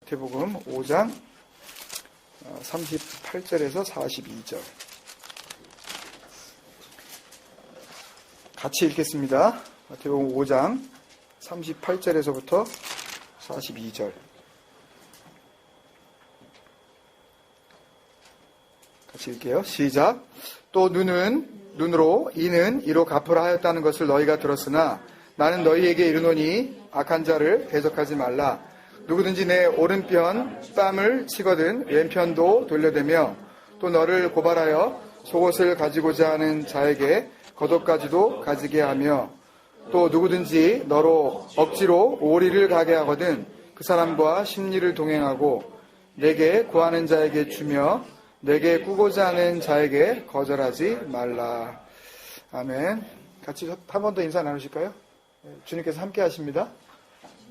마태복음 5장 38절에서 42절. 같이 읽겠습니다. 마태복음 5장 38절에서부터 42절. 같이 읽게요. 시작. 또 눈은 눈으로, 이는 이로 갚으라 하였다는 것을 너희가 들었으나 나는 너희에게 이르노니 악한 자를 대적하지 말라. 누구든지 내 오른편 뺨을 치거든 왼편도 돌려대며 또 너를 고발하여 속옷을 가지고자 하는 자에게 겉옷까지도 가지게 하며 또 누구든지 너로 억지로 오리를 가게 하거든 그 사람과 심리를 동행하고 내게 구하는 자에게 주며 내게 꾸고자 하는 자에게 거절하지 말라. 아멘. 같이 한 번 더 인사 나누실까요? 주님께서 함께 하십니다.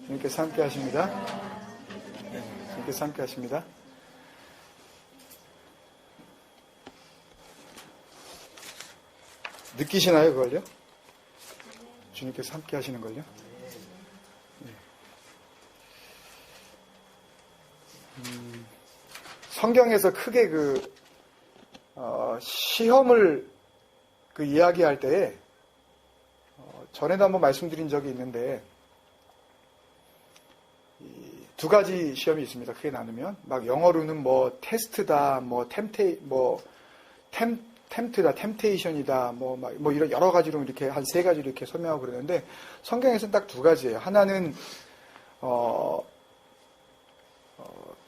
주님께서 함께 하십니다. 주님께서 함께 하십니다. 느끼시나요, 그걸요? 주님께서 함께 하시는 걸요? 네. 성경에서 크게 시험을 이야기할 때에 전에도 한번 말씀드린 적이 있는데 두 가지 시험이 있습니다. 크게 나누면 막 영어로는 뭐 테스트다, 뭐 템트다, 템테이션이다, 뭐 이런 여러 가지로 이렇게 한 세 가지로 이렇게 설명하고 그러는데 성경에서는 딱 두 가지예요. 하나는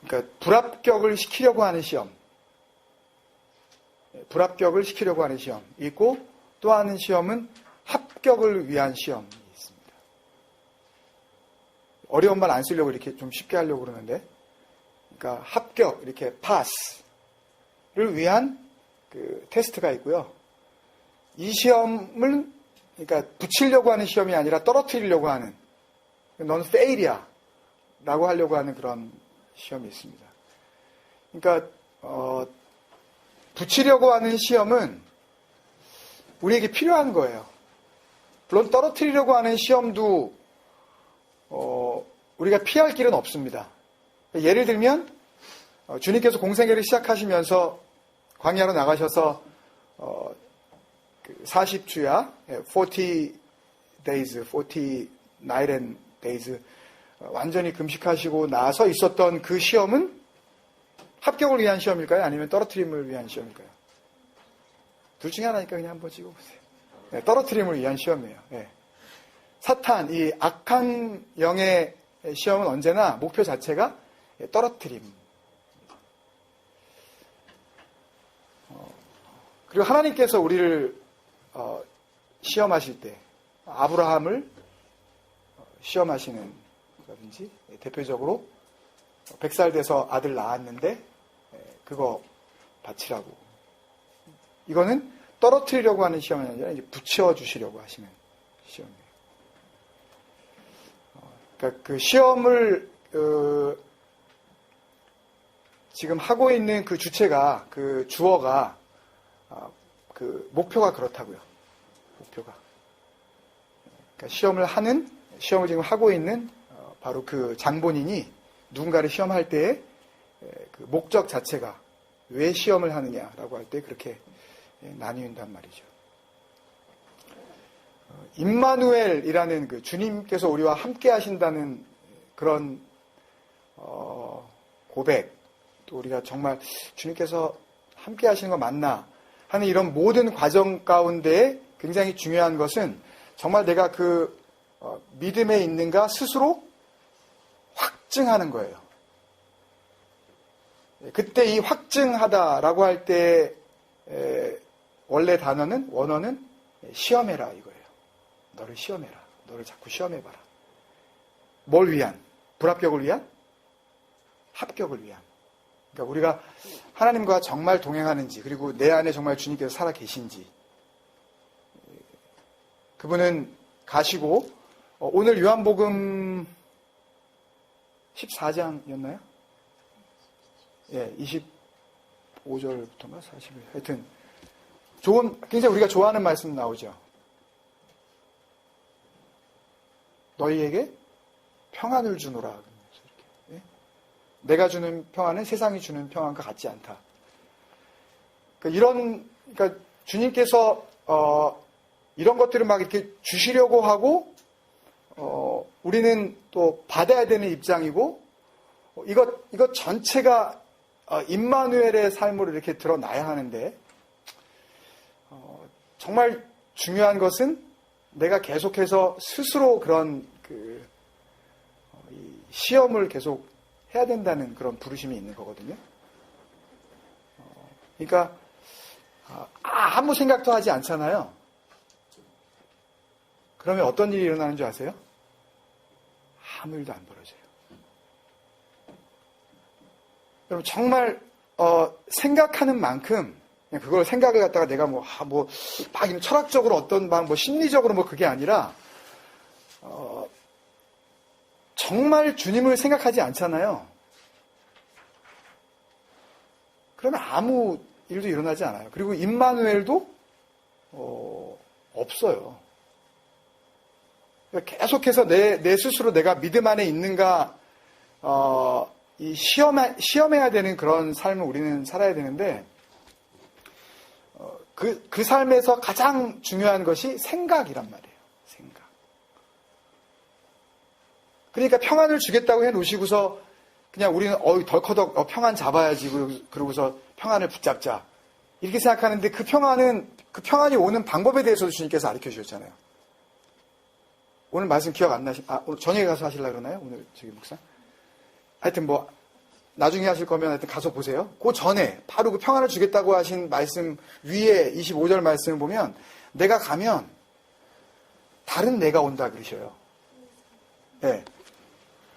그러니까 불합격을 시키려고 하는 시험, 불합격을 시키려고 하는 시험 있고 또 하는 시험은 합격을 위한 시험이 있습니다. 어려운 말 안 쓰려고 이렇게 좀 쉽게 하려고 그러는데, 그러니까 합격, 이렇게 파스를 위한 그 테스트가 있고요. 이 시험을 그러니까 붙이려고 하는 시험이 아니라 떨어뜨리려고 하는, 너는 페일이야 라고 하려고 하는 그런 시험이 있습니다. 그러니까 붙이려고 하는 시험은 우리에게 필요한 거예요. 물론 떨어뜨리려고 하는 시험도 우리가 피할 길은 없습니다. 예를 들면 주님께서 공생애를 시작하시면서 광야로 나가셔서 40주야 40 days, 40 night and days 완전히 금식하시고 나서 있었던 그 시험은 합격을 위한 시험일까요? 아니면 떨어뜨림을 위한 시험일까요? 둘 중에 하나니까 그냥 한번 찍어보세요. 네, 떨어뜨림을 위한 시험이에요. 네. 사탄, 이 악한 영의 시험은 언제나 목표 자체가 떨어뜨림. 그리고 하나님께서 우리를 시험하실 때 아브라함을 시험하시는 거라든지 대표적으로 100살 돼서 아들 낳았는데 그거 바치라고. 이거는 떨어뜨리려고 하는 시험이 아니라 이제 붙여주시려고 하시는 시험이에요. 그러니까 그 시험을 지금 하고 있는 그 주체가, 그 주어가 그 목표가 그렇다고요. 목표가. 그러니까 시험을 지금 하고 있는 바로 그 장본인이 누군가를 시험할 때의 그 목적 자체가 왜 시험을 하느냐라고 할 때 그렇게 나뉘는단 말이죠. 임마누엘이라는 그 주님께서 우리와 함께 하신다는 그런 고백, 또 우리가 정말 주님께서 함께 하시는 거 맞나 하는 이런 모든 과정 가운데 굉장히 중요한 것은 정말 내가 그 믿음에 있는가 스스로 확증하는 거예요. 그때 이 확증하다라고 할 때 원래 원어는 시험해라 이거예요. 너를 시험해라. 너를 자꾸 시험해봐라. 뭘 위한? 불합격을 위한? 합격을 위한. 그러니까 우리가 하나님과 정말 동행하는지, 그리고 내 안에 정말 주님께서 살아 계신지. 그분은 가시고 오늘 요한복음 14장이었나요? 예, 25절부터인가 40일. 하여튼 굉장히 우리가 좋아하는 말씀 나오죠. 너희에게 평안을 주노라. 내가 주는 평안은 세상이 주는 평안과 같지 않다. 그러니까 주님께서 이런 것들을 막 이렇게 주시려고 하고 우리는 또 받아야 되는 입장이고 이것 전체가 임마누엘의 삶으로 이렇게 드러나야 하는데 정말 중요한 것은 내가 계속해서 스스로 그런 이 시험을 계속 해야 된다는 그런 부르심이 있는 거거든요. 그러니까 아무 생각도 하지 않잖아요. 그러면 어떤 일이 일어나는 줄 아세요? 아무 일도 안 벌어져요. 여러분 정말 생각하는 만큼 그냥 그걸 생각을 갖다가 내가 막 철학적으로 어떤 심리적으로 그게 아니라 정말 주님을 생각하지 않잖아요. 그러면 아무 일도 일어나지 않아요. 그리고 임마누엘도 없어요. 계속해서 내 스스로 내가 믿음 안에 있는가 이 시험해야 되는 그런 삶을 우리는 살아야 되는데 그 삶에서 가장 중요한 것이 생각이란 말이에요. 생각. 그러니까 평안을 주겠다고 해놓으시고서 그냥 우리는 덜커덕 평안 잡아야지 그러고서 평안을 붙잡자 이렇게 생각하는데 그 평안이 오는 방법에 대해서도 주님께서 가르쳐 주셨잖아요. 오늘 말씀 기억 안 오늘 저녁에 가서 하시려고 그러나요? 오늘 저기 목사? 하여튼 나중에 하실 거면 하여튼 가서 보세요. 그 전에 바로 그 평안을 주겠다고 하신 말씀 위에 25절 말씀을 보면 내가 가면 다른 내가 온다 그러셔요. 네.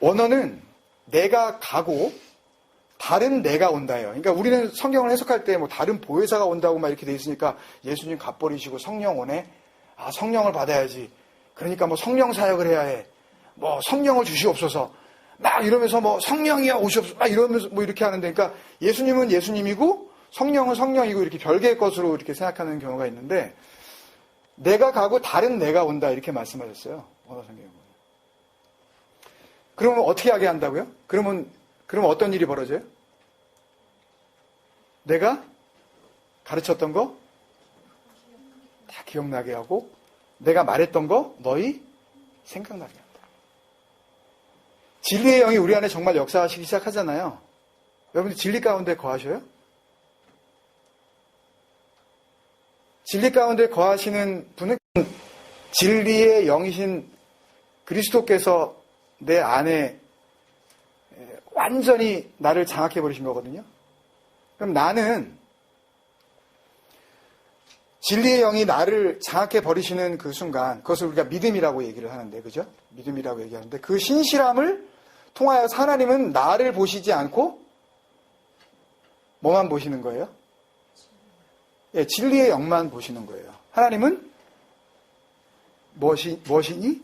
원어는 내가 가고 다른 내가 온다예요. 그러니까 우리는 성경을 해석할 때 다른 보혜사가 온다고 막 이렇게 돼 있으니까 예수님 갚버리시고 성령 오네? 성령을 받아야지. 그러니까 성령 사역을 해야 해. 성령을 주시옵소서. 막 이러면서 성령이야 오시옵소서. 막 이러면서 이렇게 하는데 그러니까 예수님은 예수님이고 성령은 성령이고 이렇게 별개의 것으로 이렇게 생각하는 경우가 있는데 내가 가고 다른 내가 온다 이렇게 말씀하셨어요. 원어 성경에. 그러면 어떻게 하게 한다고요? 그러면 어떤 일이 벌어져요? 내가 가르쳤던 거 다 기억나게 하고 내가 말했던 거 너희 생각나게 한다. 진리의 영이 우리 안에 정말 역사하시기 시작하잖아요. 여러분들 진리 가운데 거하셔요? 진리 가운데 거하시는 분은 진리의 영이신 그리스도께서 내 안에 완전히 나를 장악해 버리신 거거든요. 그럼 나는 진리의 영이 나를 장악해 버리시는 그 순간, 그것을 우리가 믿음이라고 얘기를 하는데, 그죠? 믿음이라고 얘기하는데, 그 신실함을 통하여서 하나님은 나를 보시지 않고, 뭐만 보시는 거예요? 예, 진리의 영만 보시는 거예요. 하나님은 무엇이니?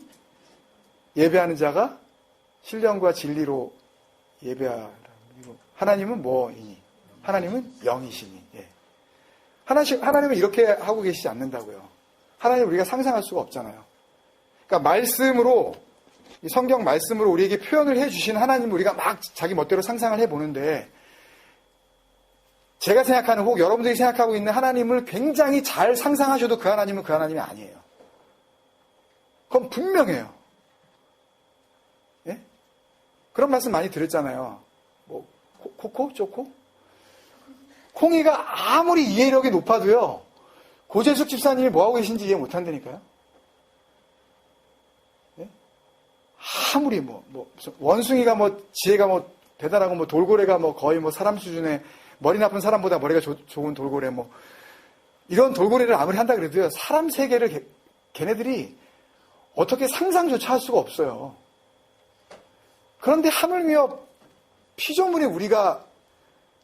예배하는 자가 신령과 진리로 예배하라. 하나님은 뭐이니? 하나님은 영이시니. 예. 하나님은 이렇게 하고 계시지 않는다고요. 하나님을 우리가 상상할 수가 없잖아요. 그러니까 말씀으로, 이 성경 말씀으로 우리에게 표현을 해주신 하나님을 우리가 막 자기 멋대로 상상을 해보는데, 제가 생각하는 혹 여러분들이 생각하고 있는 하나님을 굉장히 잘 상상하셔도 그 하나님은 그 하나님이 아니에요. 그건 분명해요. 예? 그런 말씀 많이 들었잖아요. 코코? 쪼코? 콩이가 아무리 이해력이 높아도요, 고재숙 집사님이 뭐하고 계신지 이해 못한다니까요. 예? 아무리 원숭이가 지혜가 대단하고 돌고래가 거의 사람 수준의 머리 나쁜 사람보다 머리가 좋은 돌고래 이런 돌고래를 아무리 한다 그래도요, 사람 세계를 걔네들이 어떻게 상상조차 할 수가 없어요. 그런데 하물며 피조물이 우리가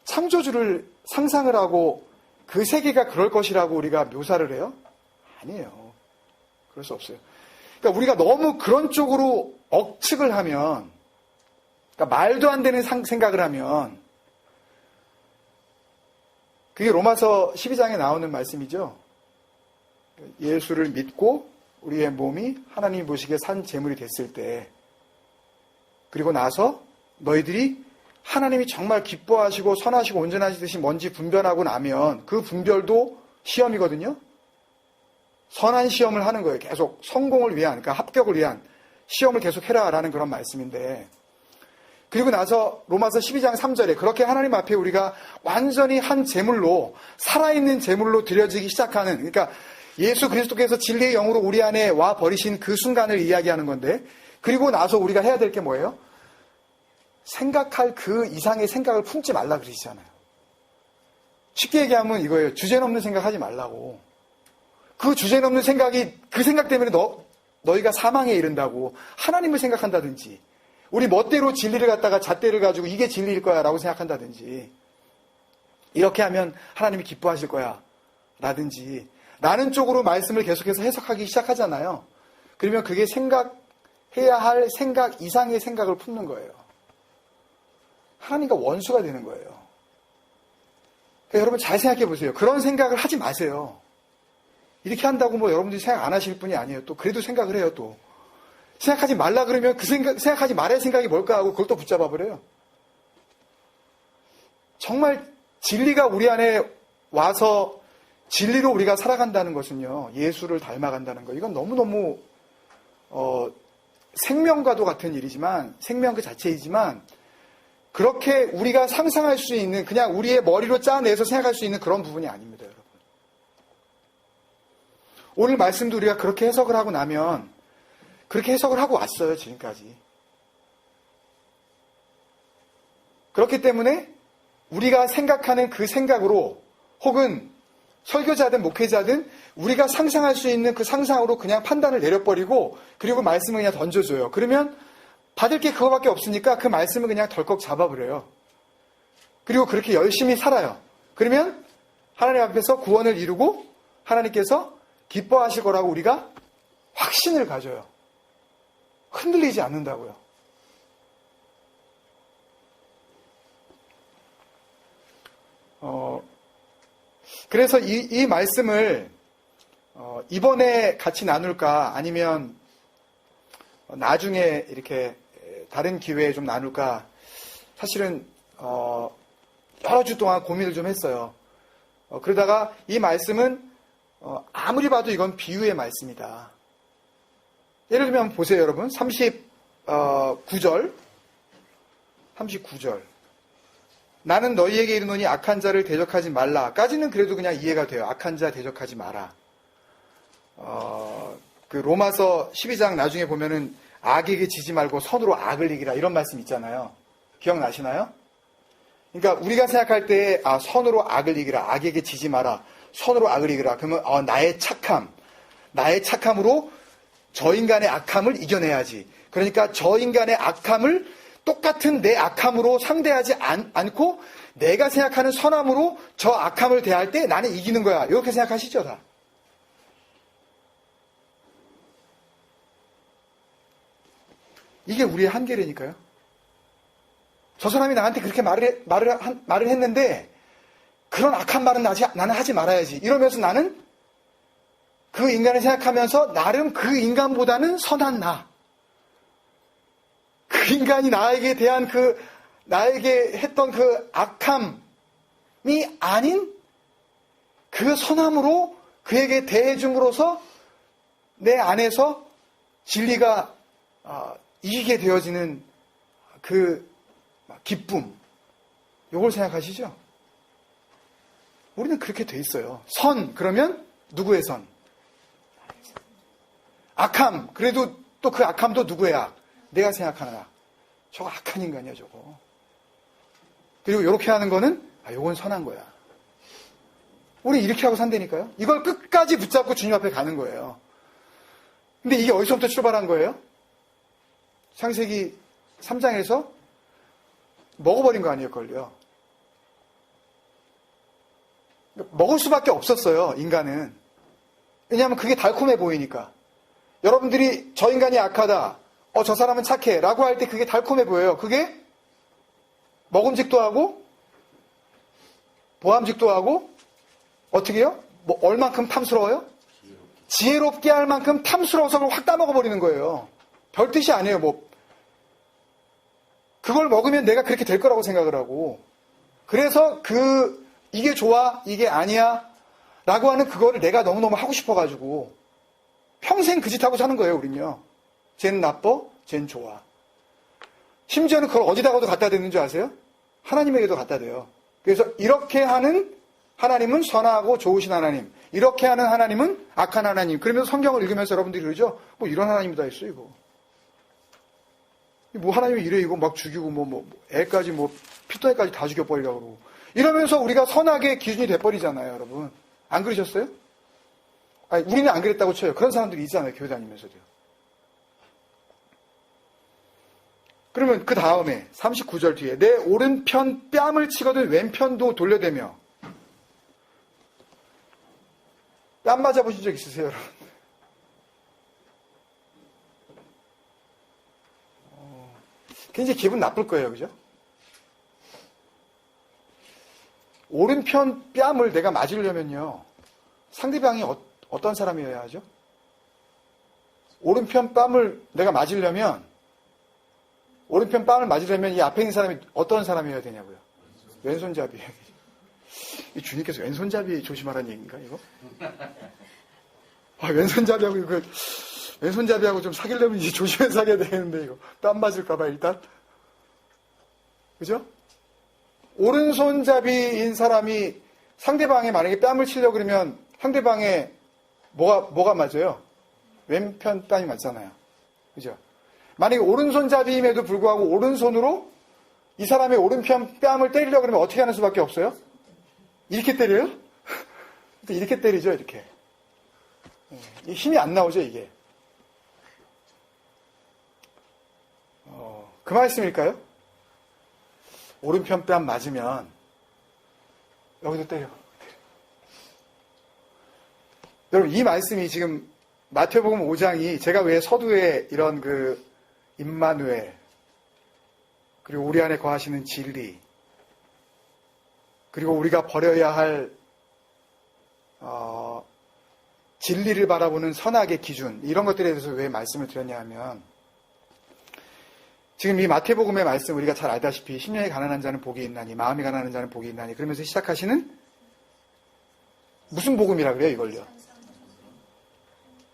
창조주를 상상을 하고 그 세계가 그럴 것이라고 우리가 묘사를 해요? 아니에요. 그럴 수 없어요. 그러니까 우리가 너무 그런 쪽으로 억측을 하면, 그러니까 말도 안 되는 생각을 하면, 그게 로마서 12장에 나오는 말씀이죠. 예수를 믿고 우리의 몸이 하나님 보시기에 산 제물이 됐을 때, 그리고 나서 너희들이 하나님이 정말 기뻐하시고 선하시고 온전하시듯이 뭔지 분별하고 나면 그 분별도 시험이거든요. 선한 시험을 하는 거예요. 계속 성공을 위한, 그러니까 합격을 위한 시험을 계속 해라라는 그런 말씀인데, 그리고 나서 로마서 12장 3절에 그렇게 하나님 앞에 우리가 완전히 한 제물로, 살아있는 제물로 드려지기 시작하는, 그러니까 예수 그리스도께서 진리의 영으로 우리 안에 와 버리신 그 순간을 이야기하는 건데, 그리고 나서 우리가 해야 될 게 뭐예요? 생각할 그 이상의 생각을 품지 말라 그러시잖아요. 쉽게 얘기하면 이거예요. 주제넘는 생각하지 말라고. 그 주제넘는 생각이, 그 생각 때문에 너희가 사망에 이른다고. 하나님을 생각한다든지, 우리 멋대로 진리를 갖다가 잣대를 가지고 이게 진리일 거야 라고 생각한다든지, 이렇게 하면 하나님이 기뻐하실 거야 라든지, 라는 쪽으로 말씀을 계속해서 해석하기 시작하잖아요. 그러면 그게 생각해야 할 생각 이상의 생각을 품는 거예요. 하나님과 원수가 되는 거예요. 그러니까 여러분 잘 생각해 보세요. 그런 생각을 하지 마세요. 이렇게 한다고 뭐 여러분들이 생각 안 하실 분이 아니에요. 또 그래도 생각을 해요. 또 생각하지 말라 그러면 그 생각하지 말아야 생각이 뭘까 하고 그걸 또 붙잡아 버려요. 정말 진리가 우리 안에 와서 진리로 우리가 살아간다는 것은요, 예수를 닮아간다는 거, 이건 너무너무 생명과도 같은 일이지만, 생명 그 자체이지만, 그렇게 우리가 상상할 수 있는, 그냥 우리의 머리로 짜내서 생각할 수 있는 그런 부분이 아닙니다, 여러분. 오늘 말씀도 우리가 그렇게 해석을 하고 나면, 그렇게 해석을 하고 왔어요, 지금까지. 그렇기 때문에 우리가 생각하는 그 생각으로, 혹은 설교자든 목회자든 우리가 상상할 수 있는 그 상상으로 그냥 판단을 내려버리고, 그리고 말씀을 그냥 던져줘요. 그러면 받을 게 그거밖에 없으니까 그 말씀을 그냥 덜컥 잡아버려요. 그리고 그렇게 열심히 살아요. 그러면 하나님 앞에서 구원을 이루고 하나님께서 기뻐하실 거라고 우리가 확신을 가져요. 흔들리지 않는다고요. 그래서 이 말씀을 이번에 같이 나눌까, 아니면 나중에 이렇게 다른 기회에 좀 나눌까, 사실은 여러 주 동안 고민을 좀 했어요. 그러다가 이 말씀은 아무리 봐도 이건 비유의 말씀이다. 예를 들면 보세요, 여러분. 39절. 나는 너희에게 이르노니 악한 자를 대적하지 말라 까지는 그래도 그냥 이해가 돼요. 악한 자 대적하지 마라. 그 로마서 12장 나중에 보면은 악에게 지지 말고 선으로 악을 이기라, 이런 말씀 있잖아요. 기억나시나요? 그러니까 우리가 생각할 때 선으로 악을 이기라, 악에게 지지 마라, 선으로 악을 이기라, 그러면 나의 착함으로 저 인간의 악함을 이겨내야지. 그러니까 저 인간의 악함을 똑같은 내 악함으로 상대하지 않고 내가 생각하는 선함으로 저 악함을 대할 때 나는 이기는 거야, 이렇게 생각하시죠, 다. 이게 우리의 한계라니까요. 저 사람이 나한테 그렇게 말을 했는데 그런 악한 말은 나는 하지 말아야지, 이러면서 나는 그 인간을 생각하면서 나름 그 인간보다는 선한 나, 그 인간이 나에게 대한 나에게 했던 그 악함이 아닌 그 선함으로 그에게 대해줌으로써 내 안에서 진리가 이기게 되어지는 그 기쁨, 이걸 생각하시죠? 우리는 그렇게 돼 있어요. 선, 그러면 누구의 선? 악함, 그래도 또 그 악함도 누구의 악? 내가 생각하는 악. 저거 악한 인간이야, 저거. 그리고 이렇게 하는 거는 요건 선한 거야. 우리 이렇게 하고 산다니까요. 이걸 끝까지 붙잡고 주님 앞에 가는 거예요. 근데 이게 어디서부터 출발한 거예요? 창세기 3장에서 먹어버린 거 아니에요, 그걸요. 먹을 수밖에 없었어요, 인간은. 왜냐하면 그게 달콤해 보이니까. 여러분들이 저 인간이 악하다, 저 사람은 착해 라고 할 때 그게 달콤해 보여요. 그게 먹음직도 하고 보암직도 하고 어떻게 해요? 뭐 얼만큼 탐스러워요? 지혜롭게 할 만큼 탐스러워서 그걸 확 따먹어버리는 거예요. 별 뜻이 아니에요. 그걸 먹으면 내가 그렇게 될 거라고 생각을 하고, 그래서 이게 좋아, 이게 아니야, 라고 하는 그거를 내가 너무너무 하고 싶어가지고, 평생 그 짓 하고 사는 거예요, 우린요. 쟨 나빠, 쟨 좋아. 심지어는 그걸 어디다가도 갖다 대는 줄 아세요? 하나님에게도 갖다 대요. 그래서 이렇게 하는 하나님은 선하고 좋으신 하나님, 이렇게 하는 하나님은 악한 하나님. 그러면서 성경을 읽으면서 여러분들이 그러죠? 뭐 이런 하나님이 다 있어, 이거. 뭐 하나님이 이래, 이거 막 죽이고, 애까지 피터애까지 다 죽여버리려고 그러고. 이러면서 우리가 선악의 기준이 돼버리잖아요, 여러분. 안 그러셨어요? 아니, 우리는 안 그랬다고 쳐요. 그런 사람들이 있잖아요, 교회 다니면서도요. 그러면 그 다음에 39절 뒤에 내 오른편 뺨을 치거든 왼편도 돌려대며. 뺨 맞아보신 적 있으세요, 여러분? 굉장히 기분 나쁠 거예요, 그죠? 오른편 뺨을 내가 맞으려면요, 상대방이 어떤 사람이어야 하죠? 오른편 뺨을 내가 맞으려면, 오른편 뺨을 맞으려면 이 앞에 있는 사람이 어떤 사람이어야 되냐고요? 왼손잡이. 이 주님께서 왼손잡이 조심하라는 얘기인가, 이거? 왼손잡이하고 좀 사귀려면 이제 조심해서 사귀어야 되는데, 이거. 뺨 맞을까봐, 일단. 그죠? 오른손잡이인 사람이 상대방에 만약에 뺨을 치려고 그러면 상대방에 뭐가 맞아요? 왼편 뺨이 맞잖아요. 그죠? 만약에 오른손잡이임에도 불구하고 오른손으로 이 사람의 오른편 뺨을 때리려고 그러면 어떻게 하는 수밖에 없어요? 이렇게 때려요? 이렇게 때리죠, 이렇게. 힘이 안 나오죠, 이게. 그 말씀일까요? 오른편 뺨 맞으면 여기도 때려. 여러분, 이 말씀이 지금 마태복음 5장이 제가 왜 서두에 이런 임마누엘, 그리고 우리 안에 거하시는 진리, 그리고 우리가 버려야 할 진리를 바라보는 선악의 기준, 이런 것들에 대해서 왜 말씀을 드렸냐 하면, 지금 이 마태복음의 말씀 우리가 잘 알다시피 심령이 가난한 자는 복이 있나니, 마음이 가난한 자는 복이 있나니, 그러면서 시작하시는 무슨 복음이라 그래요, 이걸요?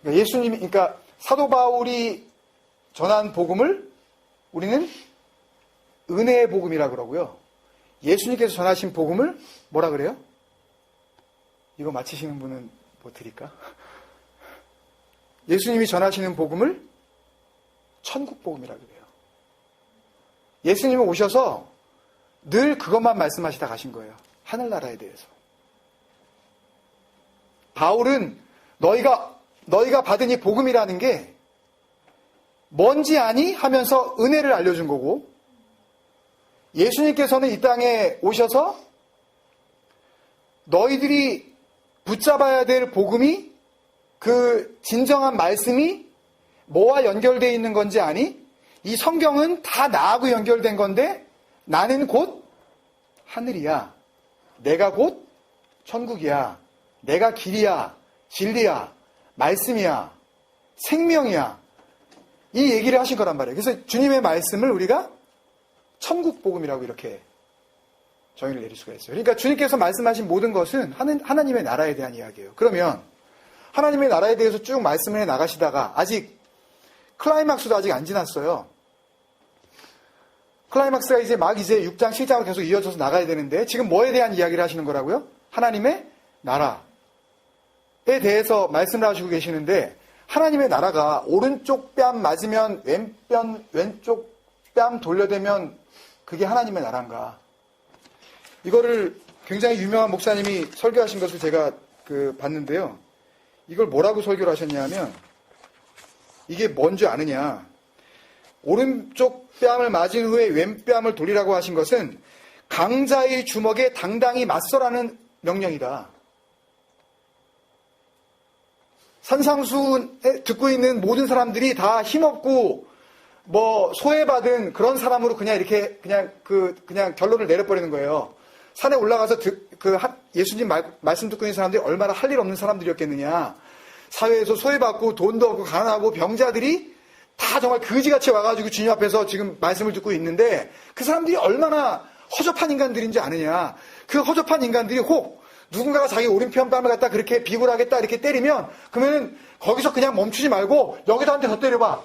그러니까 사도 바울이 전한 복음을 우리는 은혜의 복음이라 그러고요. 예수님께서 전하신 복음을 뭐라 그래요? 이거 맞히시는 분은 뭐 드릴까? 예수님이 전하시는 복음을 천국 복음이라 그래요. 예수님은 오셔서 늘 그것만 말씀하시다 가신 거예요. 하늘나라에 대해서. 바울은 너희가 받은 이 복음이라는 게 뭔지 아니? 하면서 은혜를 알려준 거고, 예수님께서는 이 땅에 오셔서 너희들이 붙잡아야 될 복음이, 그 진정한 말씀이 뭐와 연결되어 있는 건지 아니? 이 성경은 다 나하고 연결된 건데 나는 곧 하늘이야. 내가 곧 천국이야. 내가 길이야. 진리야. 말씀이야. 생명이야. 이 얘기를 하신 거란 말이에요. 그래서 주님의 말씀을 우리가 천국 복음이라고 이렇게 정의를 내릴 수가 있어요. 그러니까 주님께서 말씀하신 모든 것은 하나님의 나라에 대한 이야기예요. 그러면 하나님의 나라에 대해서 쭉 말씀을 해 나가시다가 아직 클라이막스도 아직 안 지났어요. 클라이막스가 이제 6장, 7장으로 계속 이어져서 나가야 되는데 지금 뭐에 대한 이야기를 하시는 거라고요? 하나님의 나라에 대해서 말씀을 하시고 계시는데, 하나님의 나라가 오른쪽 뺨 맞으면 왼쪽 뺨 돌려대면 그게 하나님의 나라인가? 이거를 굉장히 유명한 목사님이 설교하신 것을 제가 봤는데요. 이걸 뭐라고 설교를 하셨냐면, 이게 뭔지 아느냐? 오른쪽 뺨을 맞은 후에 왼뺨을 돌리라고 하신 것은 강자의 주먹에 당당히 맞서라는 명령이다. 산상수훈에 듣고 있는 모든 사람들이 다 힘없고 소외받은 그런 사람으로 그냥 이렇게 그냥 결론을 내려버리는 거예요. 산에 올라가서 예수님 말씀 듣고 있는 사람들이 얼마나 할 일 없는 사람들이었겠느냐. 사회에서 소외받고 돈도 없고 가난하고 병자들이 다 정말 그지같이 와가지고 주님 앞에서 지금 말씀을 듣고 있는데 그 사람들이 얼마나 허접한 인간들인지 아느냐. 그 허접한 인간들이 혹 누군가가 자기 오른편뺨을 갖다 그렇게 비굴하겠다 이렇게 때리면 그러면은 거기서 그냥 멈추지 말고 여기다 한 대 더 때려봐.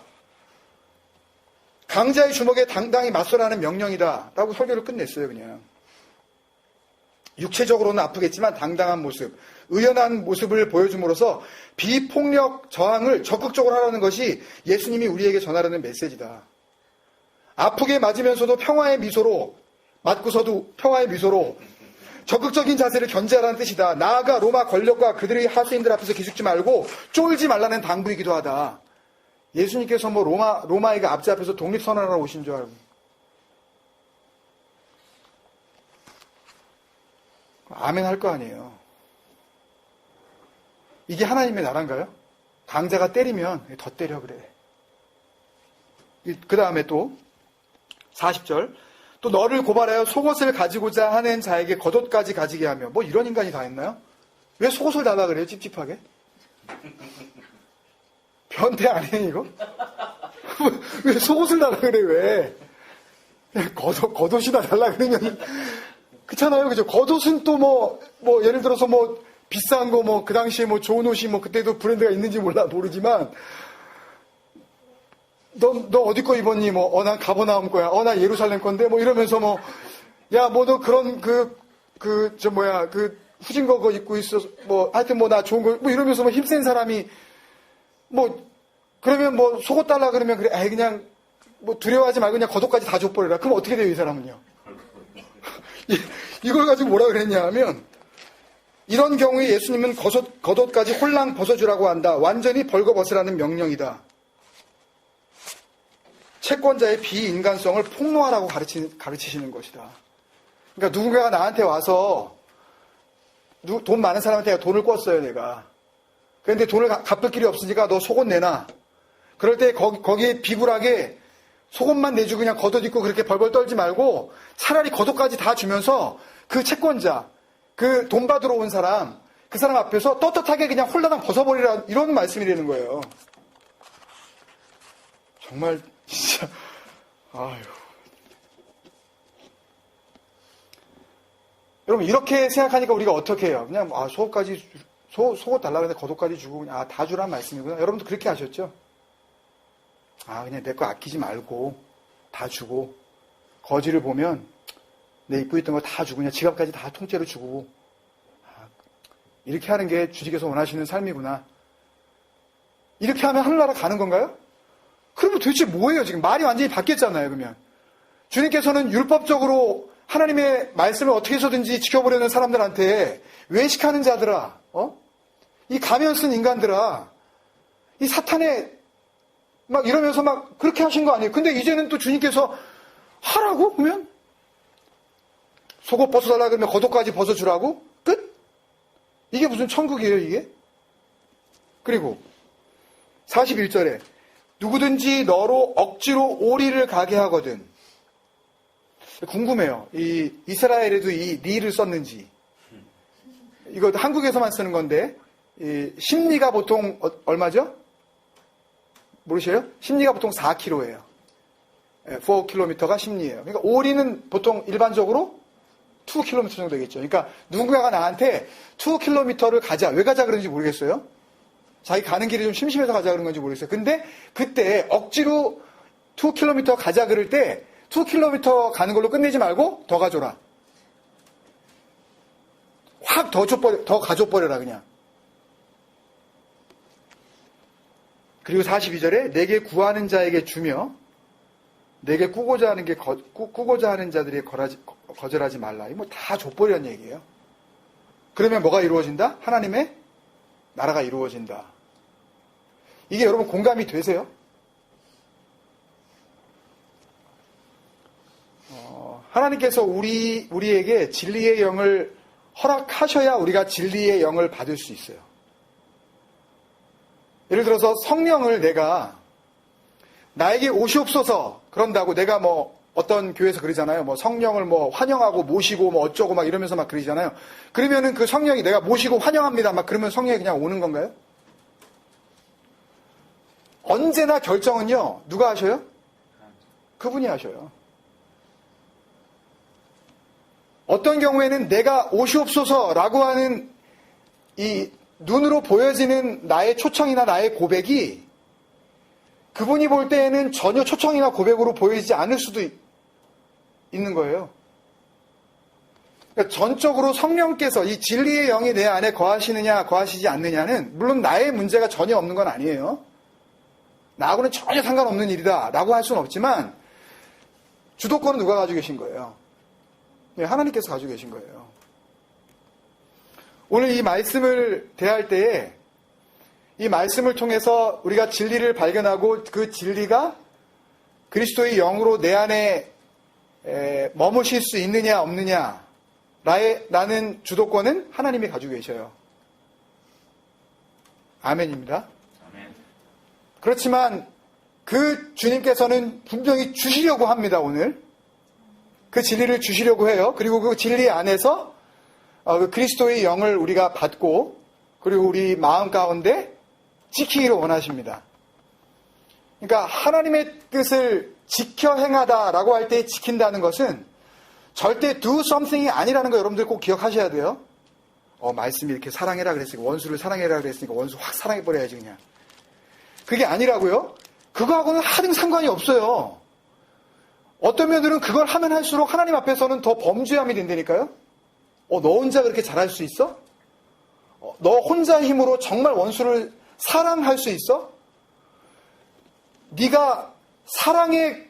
강자의 주먹에 당당히 맞서라는 명령이다 라고 설교를 끝냈어요. 그냥 육체적으로는 아프겠지만 당당한 모습, 의연한 모습을 보여줌으로써 비폭력 저항을 적극적으로 하라는 것이 예수님이 우리에게 전하려는 메시지다. 아프게 맞으면서도 평화의 미소로, 맞고서도 평화의 미소로 적극적인 자세를 견제하라는 뜻이다. 나아가 로마 권력과 그들의 하수인들 앞에서 기죽지 말고 쫄지 말라는 당부이기도 하다. 예수님께서 뭐 로마이가 앞지 앞에서 독립선언하러 오신 줄 알고. 아멘 할 거 아니에요. 이게 하나님의 나라인가요? 강자가 때리면 더 때려 그래. 그 다음에 또 40절 또 너를 고발하여 속옷을 가지고자 하는 자에게 겉옷까지 가지게 하며 뭐 이런 인간이 다 있나요? 왜 속옷을 달라 그래요? 찝찝하게? 변태 아니에요 이거? 왜 속옷을 달라 그래 왜? 겉옷이나 달라 그러면 그렇잖아요, 그죠? 겉옷은 또 뭐 예를 들어서 뭐 비싼 거 뭐 그 당시에 뭐 좋은 옷이 뭐 그때도 브랜드가 있는지 모르지만 너 어디 거 입었니? 뭐 난 가버나움 거야. 나 예루살렘 건데 뭐 이러면서 뭐 야 뭐 너 그런 그 후진 거 입고 있어 뭐 하여튼 뭐 나 좋은 거 뭐 이러면서 뭐 힘센 사람이 뭐 그러면 뭐 속옷 달라 그러면 그래 에이 그냥 뭐 두려워하지 말고 그냥 겉옷까지 다 줘버려라. 그럼 어떻게 돼요 이 사람은요? 이걸 가지고 뭐라 그랬냐 하면 이런 경우에 예수님은 겉옷까지 홀랑 벗어주라고 한다. 완전히 벌거벗으라는 명령이다. 채권자의 비인간성을 폭로하라고 가르치시는 것이다. 그러니까 누군가가 나한테 와서 돈 많은 사람한테 돈을 꿨어요 내가. 그런데 돈을 갚을 길이 없으니까 너 속옷 내놔. 그럴 때 거기에 비굴하게 속옷만 내주고 그냥 겉옷 입고 그렇게 벌벌 떨지 말고 차라리 겉옷까지 다 주면서 그 채권자, 그 돈 받으러 온 사람, 그 사람 앞에서 떳떳하게 그냥 홀라당 벗어버리라 이런 말씀이라는 거예요. 정말 진짜 아유. 여러분 이렇게 생각하니까 우리가 어떻게 해요? 그냥 속옷까지 속옷 달라 그랬는데 겉옷까지 주고 그냥 다 주란 말씀이구나. 여러분도 그렇게 하셨죠? 그냥 내 거 아끼지 말고 다 주고 거지를 보면 내 입고 있던 거 다 주고 그냥 지갑까지 다 통째로 주고 이렇게 하는 게 주님께서 원하시는 삶이구나. 이렇게 하면 하늘나라 가는 건가요? 그러면 도대체 뭐예요? 지금 말이 완전히 바뀌었잖아요. 그러면 주님께서는 율법적으로 하나님의 말씀을 어떻게 해서든지 지켜보려는 사람들한테 외식하는 자들아, 이 가면 쓴 인간들아, 이 사탄의 막 이러면서 막 그렇게 하신 거 아니에요? 근데 이제는 또 주님께서 하라고? 그러면 속옷 벗어달라 그러면 겉옷까지 벗어주라고? 끝? 이게 무슨 천국이에요 이게? 그리고 41절에 누구든지 너로 억지로 오리를 가게 하거든. 궁금해요. 이 이스라엘에도 이 리를 썼는지. 이거 한국에서만 쓰는 건데 이 심리가 보통 얼마죠? 모르세요? 심리가 보통 4km예요. 4km가 심리예요. 그러니까 오리는 보통 일반적으로 2km 정도 되겠죠. 그러니까 누군가가 나한테 2km를 가자. 왜 가자 그런지 모르겠어요. 자기 가는 길이 좀 심심해서 가자 그런 건지 모르겠어요. 근데 그때 억지로 2km 가자 그럴 때 2km 가는 걸로 끝내지 말고 더 가줘라. 확 더 가줘버려라 그냥. 그리고 42절에 내게 구하는 자에게 주며 내게 꾸고자 하는 자들이 거절하지 말라. 이거 뭐 다 줘버리는 얘기예요. 그러면 뭐가 이루어진다? 하나님의 나라가 이루어진다. 이게 여러분 공감이 되세요? 하나님께서 우리에게 진리의 영을 허락하셔야 우리가 진리의 영을 받을 수 있어요. 예를 들어서 성령을 내가 나에게 오시옵소서 그런다고 내가 뭐 어떤 교회에서 그러잖아요. 뭐 성령을 뭐 환영하고 모시고 뭐 어쩌고 막 이러면서 막 그러잖아요. 그러면은 그 성령이 내가 모시고 환영합니다. 막 그러면 성령이 그냥 오는 건가요? 언제나 결정은요, 누가 하셔요? 그분이 하셔요. 어떤 경우에는 내가 오시옵소서라고 하는 이 눈으로 보여지는 나의 초청이나 나의 고백이 그분이 볼 때에는 전혀 초청이나 고백으로 보이지 않을 수도 있는 거예요. 그러니까 전적으로 성령께서 이 진리의 영이 내 안에 거하시느냐 거하시지 않느냐는 물론 나의 문제가 전혀 없는 건 아니에요. 나하고는 전혀 상관없는 일이다 라고 할 수는 없지만 주도권은 누가 가지고 계신 거예요? 네, 하나님께서 가지고 계신 거예요. 오늘 이 말씀을 대할 때에 이 말씀을 통해서 우리가 진리를 발견하고 그 진리가 그리스도의 영으로 내 안에 머무실 수 있느냐 없느냐 라는 주도권은 하나님이 가지고 계셔요. 아멘입니다. 아멘. 그렇지만 그 주님께서는 분명히 주시려고 합니다. 오늘 그 진리를 주시려고 해요. 그리고 그 진리 안에서 그리스도의 영을 우리가 받고 그리고 우리 마음 가운데 지키기를 원하십니다. 그러니까 하나님의 뜻을 지켜 행하다라고 할 때 지킨다는 것은 절대 do something이 아니라는 거 여러분들 꼭 기억하셔야 돼요. 말씀이 이렇게 사랑해라 그랬으니까 원수를 사랑해라 그랬으니까 원수 확 사랑해버려야지 그냥. 그게 아니라고요. 그거하고는 하등 상관이 없어요. 어떤 면들은 그걸 하면 할수록 하나님 앞에서는 더 범죄함이 된다니까요. 너 혼자 그렇게 잘할 수 있어? 너 혼자의 힘으로 정말 원수를 사랑할 수 있어? 네가 사랑의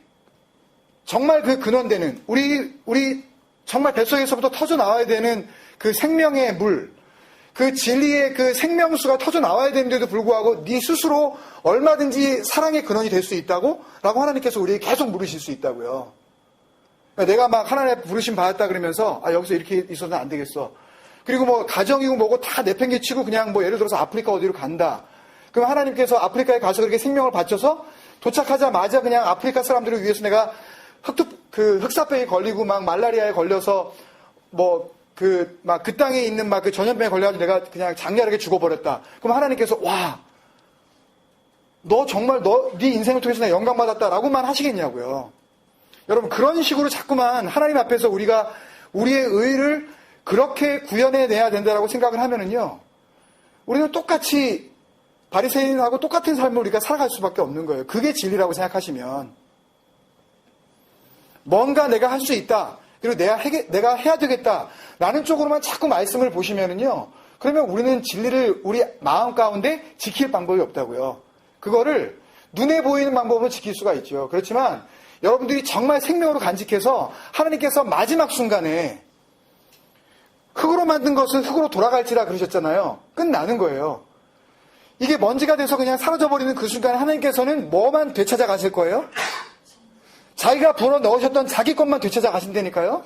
정말 그 근원되는 우리 정말 뱃속에서부터 터져 나와야 되는 그 생명의 물, 그 진리의 그 생명수가 터져 나와야 되는데도 불구하고 네 스스로 얼마든지 사랑의 근원이 될 수 있다고? 라고 하나님께서 우리에게 계속 물으실 수 있다고요. 내가 막 하나님의 부르심 받았다 그러면서 여기서 이렇게 있어서는 안 되겠어. 그리고 뭐 가정이고 뭐고 다 내팽개치고 그냥 뭐 예를 들어서 아프리카 어디로 간다. 그럼 하나님께서 아프리카에 가서 그렇게 생명을 바쳐서 도착하자마자 그냥 아프리카 사람들을 위해서 내가 흑사병에 걸리고 막 말라리아에 걸려서 뭐 그 땅에 있는 막 그 전염병에 걸려가지고 내가 그냥 장렬하게 죽어버렸다. 그럼 하나님께서 너 정말 네 인생을 통해서 내가 영광받았다라고만 하시겠냐고요. 여러분 그런 식으로 자꾸만 하나님 앞에서 우리가 우리의 의를 그렇게 구현해내야 된다라고 생각을 하면은요, 우리는 똑같이 바리새인하고 똑같은 삶을 우리가 살아갈 수밖에 없는 거예요. 그게 진리라고 생각하시면 뭔가 내가 할 수 있다. 그리고 내가 해야 되겠다. 라는 쪽으로만 자꾸 말씀을 보시면은요, 그러면 우리는 진리를 우리 마음 가운데 지킬 방법이 없다고요. 그거를 눈에 보이는 방법으로 지킬 수가 있죠. 그렇지만 여러분들이 정말 생명으로 간직해서 하나님께서 마지막 순간에 흙으로 만든 것은 흙으로 돌아갈지라 그러셨잖아요. 끝나는 거예요. 이게 먼지가 돼서 그냥 사라져버리는 그 순간에 하나님께서는 뭐만 되찾아 가실 거예요? 자기가 불어 넣으셨던 자기 것만 되찾아 가신다니까요.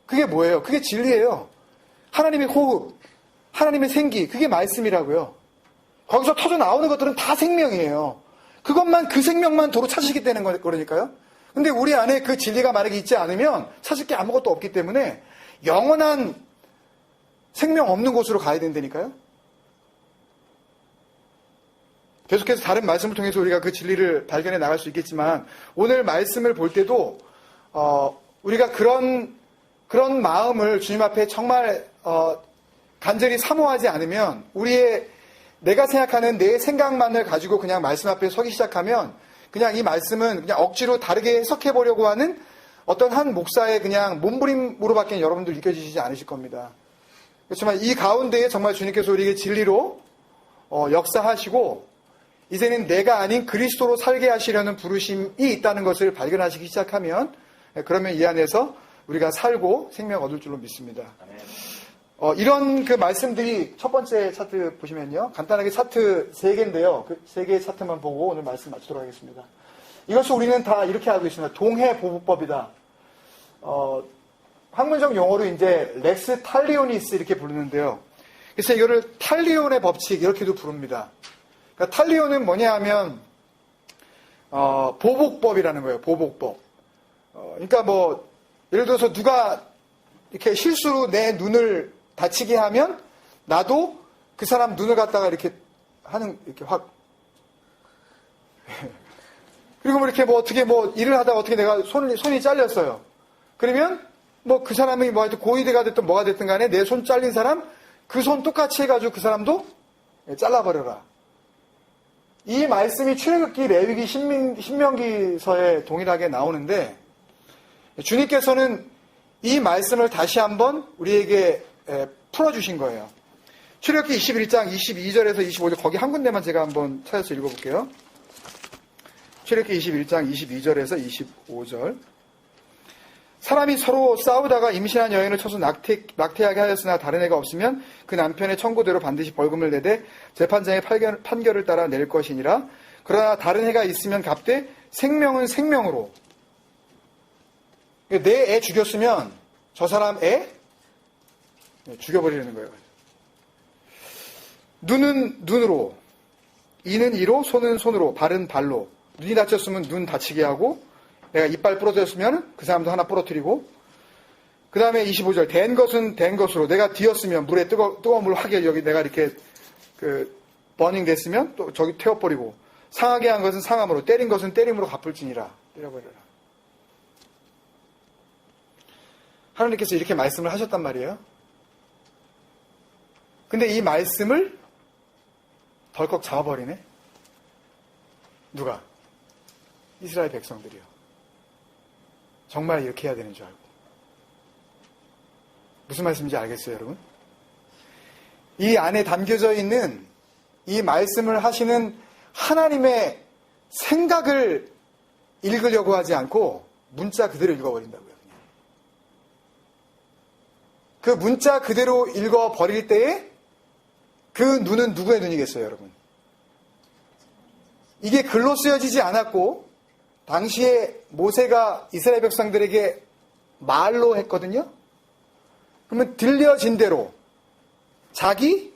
그게 뭐예요? 그게 진리예요. 하나님의 호흡, 하나님의 생기, 그게 말씀이라고요. 거기서 터져 나오는 것들은 다 생명이에요. 그것만, 그 생명만 도로 찾으시게 되는 거니까요. 근데 우리 안에 그 진리가 만약에 있지 않으면 찾을 게 아무것도 없기 때문에 영원한 생명 없는 곳으로 가야 된다니까요. 계속해서 다른 말씀을 통해서 우리가 그 진리를 발견해 나갈 수 있겠지만, 오늘 말씀을 볼 때도 우리가 그런 마음을 주님 앞에 정말 간절히 사모하지 않으면, 내가 생각하는 내 생각만을 가지고 그냥 말씀 앞에 서기 시작하면 그냥 이 말씀은 그냥 억지로 다르게 해석해 보려고 하는 어떤 한 목사의 그냥 몸부림으로밖에 여러분들 느껴지시지 않으실 겁니다. 그렇지만 이 가운데에 정말 주님께서 우리에게 진리로 역사하시고 이제는 내가 아닌 그리스도로 살게 하시려는 부르심이 있다는 것을 발견하시기 시작하면, 그러면 이 안에서 우리가 살고 생명 얻을 줄로 믿습니다. 이런 그 말씀들이 첫 번째 차트 보시면요, 간단하게 차트 3개인데요. 그 3개의 차트만 보고 오늘 말씀 마치도록 하겠습니다. 이것을 우리는 다 이렇게 알고 있습니다. 동해보복법이다. 학문적 용어로 이제 렉스 탈리오니스 이렇게 부르는데요. 그래서 이거를 탈리온의 법칙 이렇게도 부릅니다. 그러니까 탈리온은 뭐냐 하면 보복법이라는 거예요. 보복법. 그러니까 뭐 예를 들어서 누가 이렇게 실수로 내 눈을 다치게 하면 나도 그 사람 눈을 갖다가 이렇게 하는, 이렇게 확 그리고 뭐 이렇게 뭐 어떻게 뭐 일을 하다가 어떻게 내가 손이 잘렸어요. 그러면 뭐 그 사람이 뭐 하여튼 고위대가 됐든 뭐가 됐든 간에 내 손 잘린 사람 그 손 똑같이 해가지고 그 사람도 잘라버려라. 이 말씀이 출애굽기, 레위기, 신명기서에 동일하게 나오는데 주님께서는 이 말씀을 다시 한번 우리에게 풀어주신 거예요. 출애굽기 21장 22절에서 25절 거기 한 군데만 제가 한번 찾아서 읽어볼게요. 출애굽기 21장 22절에서 25절. 사람이 서로 싸우다가 임신한 여인을 쳐서 낙태하게 하였으나 다른 애가 없으면 그 남편의 청구대로 반드시 벌금을 내되 재판장의 판결을 따라 낼 것이니라. 그러나 다른 애가 있으면 값되 생명은 생명으로. 내 애 죽였으면 저 사람 애 죽여버리는 거예요. 눈은 눈으로, 이는 이로, 손은 손으로, 발은 발로. 눈이 다쳤으면 눈 다치게 하고, 내가 이빨 부러졌으면 그 사람도 하나 부러뜨리고, 그 다음에 25절, 된 것은 된 것으로, 내가 뒤었으면 물에 뜨거운 물 하게 여기 내가 이렇게 버닝 됐으면 또 저기 태워버리고, 상하게 한 것은 상함으로, 때린 것은 때림으로 갚을지니라. 때려버려라. 하나님께서 이렇게 말씀을 하셨단 말이에요. 근데 이 말씀을 덜컥 잡아버리네. 누가? 이스라엘 백성들이요. 정말 이렇게 해야 되는 줄 알고. 무슨 말씀인지 알겠어요, 여러분? 이 안에 담겨져 있는 이 말씀을 하시는 하나님의 생각을 읽으려고 하지 않고 문자 그대로 읽어버린다고요. 그 문자 그대로 읽어버릴 때에 그 눈은 누구의 눈이겠어요, 여러분? 이게 글로 쓰여지지 않았고 당시에 모세가 이스라엘 백성들에게 말로 했거든요. 그러면 들려진 대로 자기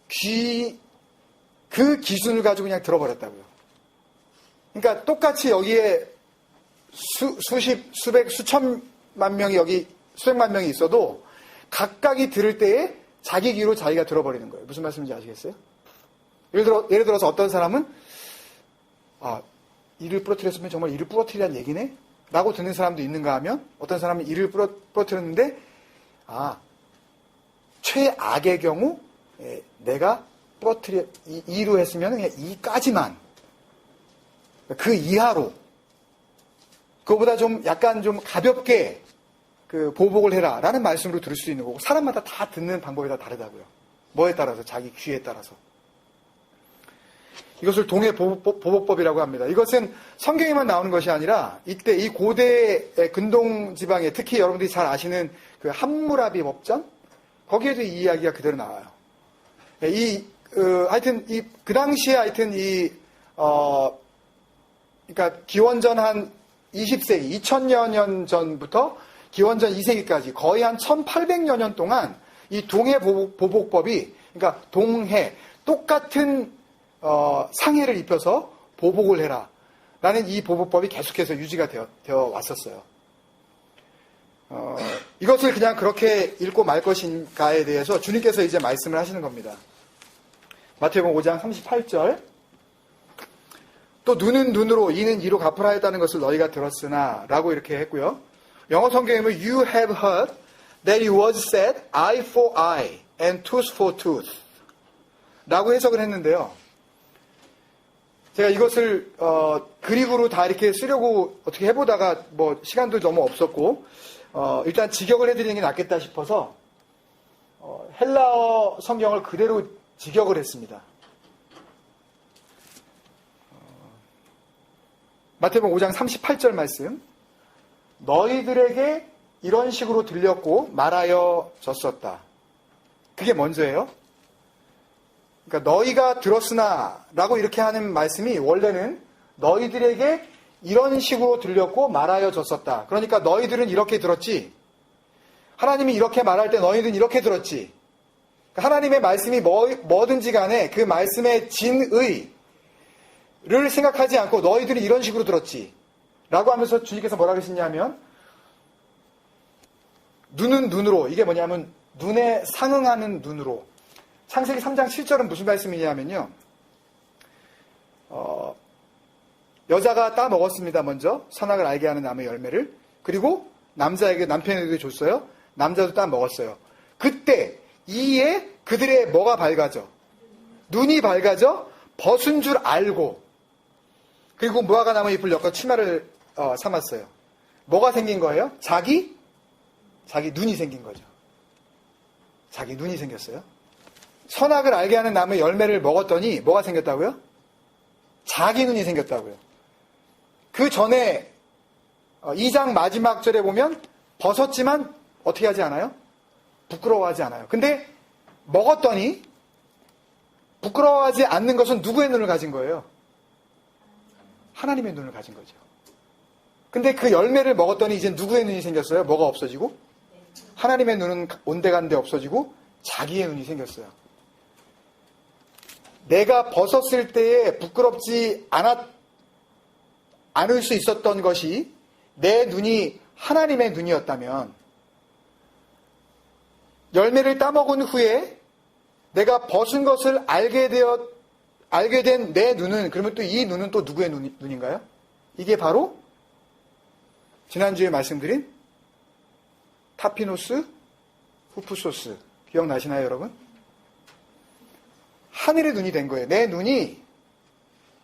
귀 그 기준을 가지고 그냥 들어버렸다고요. 그러니까 똑같이 여기에 수백, 수천만 명이 여기 수백만 명이 있어도 각각이 들을 때에 자기 귀로 자기가 들어버리는 거예요. 무슨 말씀인지 아시겠어요? 예를 들어서 어떤 사람은 이를 부러뜨렸으면 정말 이를 부러뜨리란 얘기네? 라고 듣는 사람도 있는가 하면 어떤 사람은 이를 부러뜨렸는데 최악의 경우 내가 이로 했으면 그냥 이까지만 그 이하로 그거보다 좀 약간 좀 가볍게 보복을 해라 라는 말씀으로 들을 수 있는 거고 사람마다 다 듣는 방법이 다 다르다고요. 뭐에 따라서 자기 귀에 따라서. 이것을 동해 보복법이라고 합니다. 이것은 성경에만 나오는 것이 아니라 이때 이 고대 근동 지방에 특히 여러분들이 잘 아시는 그 함무라비 법전 거기에도 이 이야기가 그대로 나와요. 하여튼 그 당시에 하여튼 그러니까 기원전 한 20세기 2000여 년 전부터 기원전 2세기까지 거의 한 1800여 년 동안 이 동해 보복법이 그러니까 동해 똑같은 상해를 입혀서 보복을 해라 라는 이 보복법이 계속해서 유지가 되어 왔었어요. 이것을 그냥 그렇게 읽고 말 것인가에 대해서 주님께서 이제 말씀을 하시는 겁니다. 마태복음 5장 38절 또 눈은 눈으로 이는 이로 갚으라 했다는 것을 너희가 들었으나 라고 이렇게 했고요. 영어 성경에는 You have heard that it was said eye for eye and tooth for tooth 라고 해석을 했는데요. 제가 이것을 그릭으로 다 이렇게 쓰려고 어떻게 해보다가 뭐 시간도 너무 없었고 일단 직역을 해드리는 게 낫겠다 싶어서 헬라어 성경을 그대로 직역을 했습니다. 마태복음 5장 38절 말씀 너희들에게 이런 식으로 들렸고 말하여 졌었다. 그게 먼저예요. 그러니까 너희가 들었으나 라고 이렇게 하는 말씀이 원래는 너희들에게 이런 식으로 들렸고 말하여 졌었다. 그러니까 너희들은 이렇게 들었지. 하나님이 이렇게 말할 때 너희들은 이렇게 들었지. 하나님의 말씀이 뭐든지 간에 그 말씀의 진의를 생각하지 않고 너희들이 이런 식으로 들었지. 라고 하면서 주님께서 뭐라고 하셨냐면 눈은 눈으로 이게 뭐냐면 눈에 상응하는 눈으로 창세기 3장 7절은 무슨 말씀이냐면요. 여자가 따 먹었습니다. 먼저 선악을 알게 하는 나무의 열매를. 그리고 남편에게 줬어요. 남자도 따 먹었어요. 그때 이에 그들의 뭐가 밝아져? 눈이 밝아져 벗은 줄 알고, 그리고 무화과 나무 잎을 엮어 치마를 삼았어요. 뭐가 생긴 거예요? 자기 눈이 생긴 거죠. 자기 눈이 생겼어요. 선악을 알게 하는 나무의 열매를 먹었더니 뭐가 생겼다고요? 자기 눈이 생겼다고요. 그 전에 2장 마지막 절에 보면 벗었지만 어떻게 하지 않아요? 부끄러워하지 않아요. 근데 먹었더니 부끄러워하지 않는 것은 누구의 눈을 가진 거예요? 하나님의 눈을 가진 거죠. 근데 그 열매를 먹었더니 이제 누구의 눈이 생겼어요? 뭐가 없어지고? 하나님의 눈은 온데간데 없어지고 자기의 눈이 생겼어요. 내가 벗었을 때에 부끄럽지 않을 수 있었던 것이 내 눈이 하나님의 눈이었다면, 열매를 따먹은 후에 내가 벗은 것을 알게 된 내 눈은, 그러면 또 이 눈은 또 누구의 눈인가요? 이게 바로 지난주에 말씀드린 타피노스 후프소스, 기억나시나요, 여러분? 하늘의 눈이 된 거예요. 내 눈이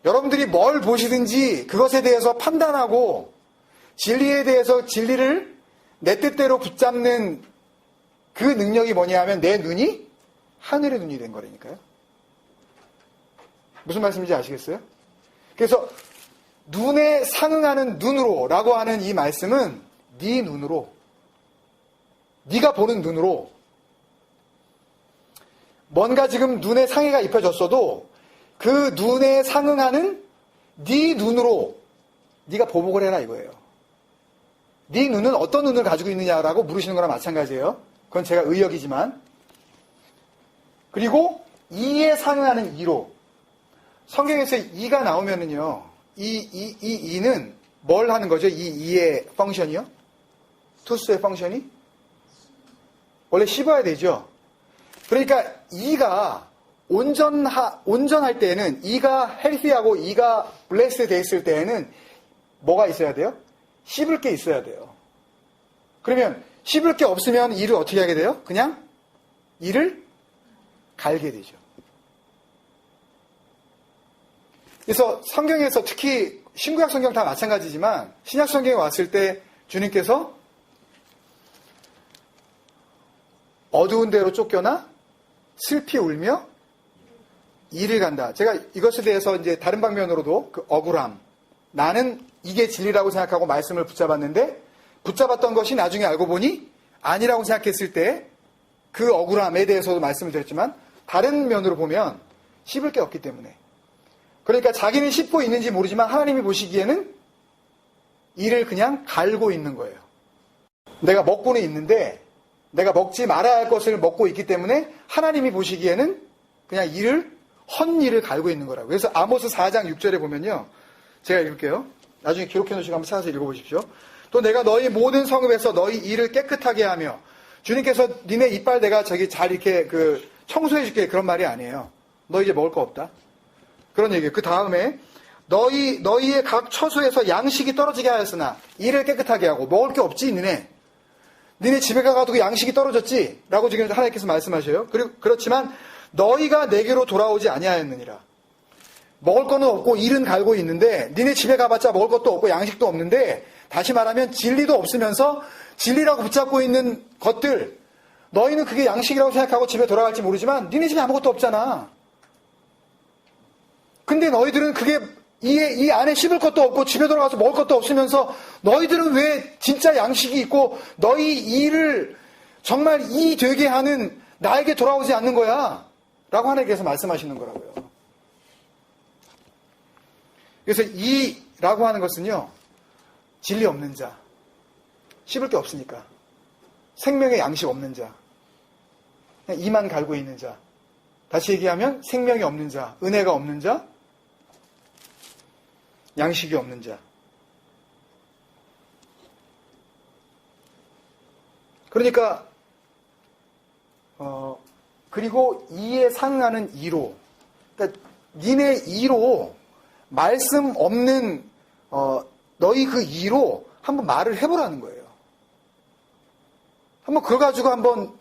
여러분들이 뭘 보시든지 그것에 대해서 판단하고 진리에 대해서 진리를 내 뜻대로 붙잡는 그 능력이 뭐냐 하면 내 눈이 하늘의 눈이 된 거라니까요. 무슨 말씀인지 아시겠어요? 그래서 눈에 상응하는 눈으로 라고 하는 이 말씀은 네 눈으로, 네가 보는 눈으로, 뭔가 지금 눈에 상해가 입혀졌어도 그 눈에 상응하는 네 눈으로 네가 보복을 해라 이거예요. 네 눈은 어떤 눈을 가지고 있느냐라고 물으시는 거랑 마찬가지예요. 그건 제가 의역이지만. 그리고 이에 상응하는 이로, 성경에서 이가 나오면은요, 이는 뭘 하는 거죠? 이의 펑션이요? 투스의 펑션이? 원래 씹어야 되죠. 그러니까 이가 온전할 때에는, 이가 헬시하고 이가 블레스드 돼 있을 때에는 뭐가 있어야 돼요? 씹을 게 있어야 돼요. 그러면 씹을 게 없으면 이를 어떻게 하게 돼요? 그냥 이를 갈게 되죠. 그래서 성경에서 특히 신구약 성경 다 마찬가지지만 신약 성경에 왔을 때 주님께서 어두운 데로 쫓겨나 슬피 울며 이를 간다. 제가 이것에 대해서 이제 다른 방면으로도 그 억울함, 나는 이게 진리라고 생각하고 말씀을 붙잡았는데 붙잡았던 것이 나중에 알고 보니 아니라고 생각했을 때 그 억울함에 대해서도 말씀을 드렸지만 다른 면으로 보면 씹을 게 없기 때문에, 그러니까 자기는 씹고 있는지 모르지만 하나님이 보시기에는 이를 그냥 갈고 있는 거예요. 내가 먹고는 있는데 내가 먹지 말아야 할 것을 먹고 있기 때문에 하나님이 보시기에는 그냥 헛일을 갈고 있는 거라고. 그래서 아모스 4장 6절에 보면요, 제가 읽을게요. 나중에 기록해 놓으시고 한번 찾아서 읽어보십시오. 또 내가 너희 모든 성읍에서 너희 일을 깨끗하게 하며, 주님께서 니네 이빨 내가 저기 잘 이렇게 청소해 줄게, 그런 말이 아니에요. 너 이제 먹을 거 없다, 그런 얘기예요. 그 다음에 너희의 각 처소에서 양식이 떨어지게 하였으나 일을 깨끗하게 하고. 먹을 게 없지 니네 집에 가가지고 양식이 떨어졌지 라고 지금 하나님께서 말씀하셔요. 그렇지만 너희가 내게로 돌아오지 아니하였느니라. 먹을 거는 없고 일은 갈고 있는데 니네 집에 가봤자 먹을 것도 없고 양식도 없는데, 다시 말하면 진리도 없으면서 진리라고 붙잡고 있는 것들, 너희는 그게 양식이라고 생각하고 집에 돌아갈지 모르지만 니네 집에 아무것도 없잖아. 근데 너희들은 그게 이 안에 씹을 것도 없고 집에 돌아가서 먹을 것도 없으면서 너희들은 왜 진짜 양식이 있고 너희 일을 정말 이 되게 하는 나에게 돌아오지 않는 거야 라고 하나님께서 말씀하시는 거라고요. 그래서 이라고 하는 것은요, 진리 없는 자, 씹을 게 없으니까, 생명의 양식 없는 자, 그냥 이만 갈고 있는 자, 다시 얘기하면 생명이 없는 자, 은혜가 없는 자, 양식이 없는 자. 그러니까 그리고 이에 상응하는 이로, 그러니까 니네 이로 말씀 없는 너희 그 이로 한번 말을 해보라는 거예요. 한번 그거 가지고 한번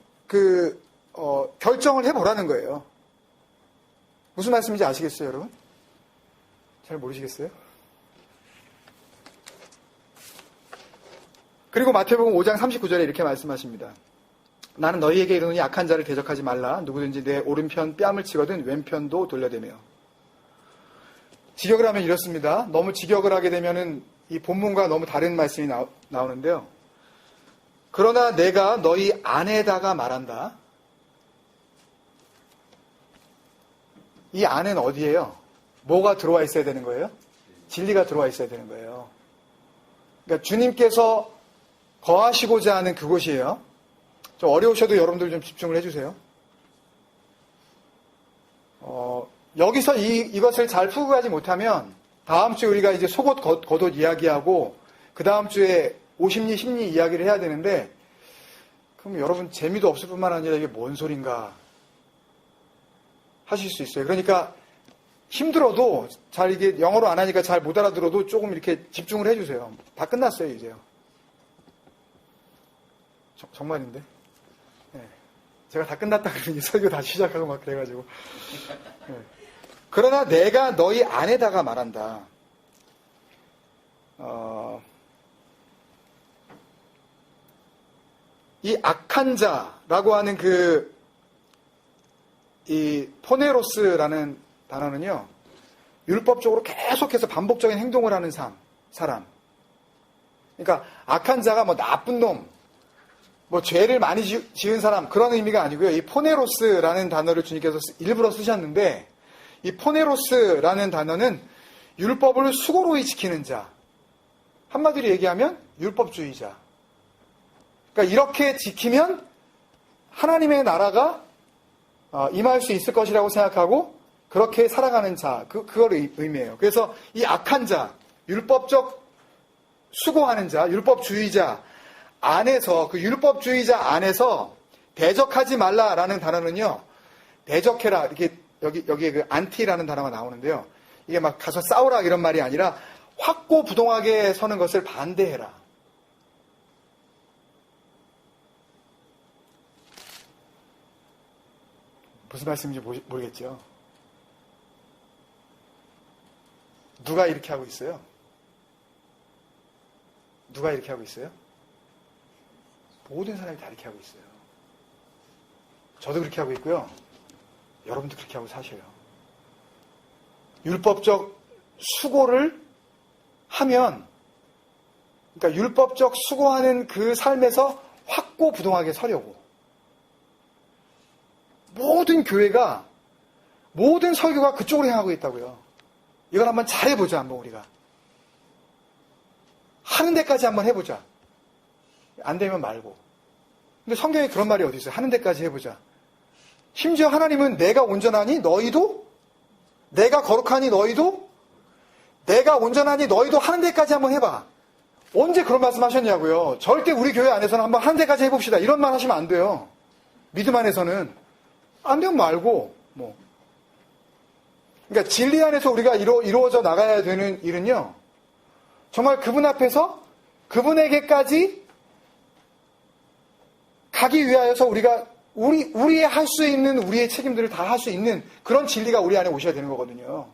결정을 해보라는 거예요. 무슨 말씀인지 아시겠어요, 여러분? 잘 모르시겠어요? 그리고 마태복음 5장 39절에 이렇게 말씀하십니다. 나는 너희에게 이르노니 악한 자를 대적하지 말라. 누구든지 내 오른편 뺨을 치거든 왼편도 돌려대며. 직역을 하면 이렇습니다. 너무 직역을 하게 되면은 이 본문과 너무 다른 말씀이 나오는데요. 그러나 내가 너희 안에다가 말한다. 이 안은 어디예요? 뭐가 들어와 있어야 되는 거예요? 진리가 들어와 있어야 되는 거예요. 그러니까 주님께서 거하시고자 하는 그곳이에요. 좀 어려우셔도 여러분들 좀 집중을 해주세요. 여기서 이것을 잘 풀고 가지 못하면 다음 주에 우리가 이제 속옷 겉옷 이야기하고 그 다음 주에 오심리 심리 이야기를 해야 되는데 그럼 여러분 재미도 없을 뿐만 아니라 이게 뭔 소린가 하실 수 있어요. 그러니까 힘들어도 잘 이게 영어로 안 하니까 잘 못 알아들어도 조금 이렇게 집중을 해주세요. 다 끝났어요 이제요. 정말인데? 네. 제가 다 끝났다 그러니 설교 다시 시작하고 막 그래가지고. 네. 그러나 내가 너희 안에다가 말한다. 이 악한 자라고 하는 이 포네로스라는 단어는요, 율법적으로 계속해서 반복적인 행동을 하는 사람. 그러니까 악한 자가 뭐 나쁜 놈, 뭐 죄를 많이 지은 사람 그런 의미가 아니고요. 이 포네로스라는 단어를 주님께서 일부러 쓰셨는데 이 포네로스라는 단어는 율법을 수고로이 지키는 자. 한마디로 얘기하면 율법주의자. 그러니까 이렇게 지키면 하나님의 나라가 임할 수 있을 것이라고 생각하고 그렇게 살아가는 자. 그걸 의미해요. 그래서 이 악한 자, 율법적 수고하는 자, 율법주의자 안에서 그 율법주의자 안에서 대적하지 말라라는 단어는요. 대적해라. 이렇게 여기에 그 안티라는 단어가 나오는데요. 이게 막 가서 싸우라 이런 말이 아니라 확고부동하게 서는 것을 반대해라. 무슨 말씀인지 모르겠죠. 누가 이렇게 하고 있어요? 누가 이렇게 하고 있어요? 모든 사람이 다 이렇게 하고 있어요. 저도 그렇게 하고 있고요. 여러분도 그렇게 하고 사셔요. 율법적 수고를 하면, 그러니까 율법적 수고하는 그 삶에서 확고부동하게 서려고. 모든 교회가, 모든 설교가 그쪽으로 향하고 있다고요. 이걸 한번 잘해보자, 한번 우리가. 하는 데까지 한번 해보자. 안 되면 말고. 근데 성경에 그런 말이 어디 있어요? 하는 데까지 해보자. 심지어 하나님은 내가 온전하니 너희도? 내가 거룩하니 너희도? 내가 온전하니 너희도 하는 데까지 한번 해봐. 언제 그런 말씀 하셨냐고요. 절대 우리 교회 안에서는 한번 하는 데까지 해봅시다. 이런 말 하시면 안 돼요. 믿음 안에서는. 안 되면 말고, 뭐. 그러니까 진리 안에서 우리가 이루어져 나가야 되는 일은요. 정말 그분 앞에서 그분에게까지 가기 위하여서 우리가 우리의 할 수 있는 우리의 책임들을 다 할 수 있는 그런 진리가 우리 안에 오셔야 되는 거거든요.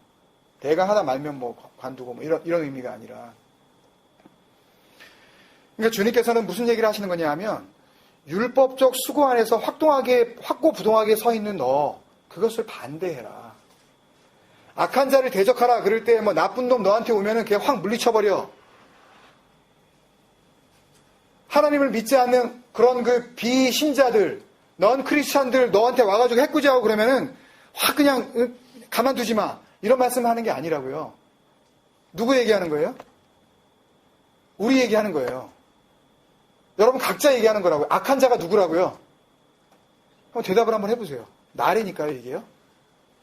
대강 하나 말면 뭐 관두고 뭐 이런 의미가 아니라. 그러니까 주님께서는 무슨 얘기를 하시는 거냐 하면 율법적 수고 안에서 확고부동하게 서 있는 너 그것을 반대해라. 악한 자를 대적하라 그럴 때 뭐 나쁜 놈 너한테 오면은 걔 확 물리쳐버려. 하나님을 믿지 않는 그런 그 비신자들, 넌 크리스찬들 너한테 와가지고 해꾸지하고 그러면은 확 그냥 가만두지 마. 이런 말씀 하는 게 아니라고요. 누구 얘기하는 거예요? 우리 얘기하는 거예요. 여러분 각자 얘기하는 거라고요. 악한 자가 누구라고요? 한번 대답을 한번 해보세요. 나래니까요, 이게요?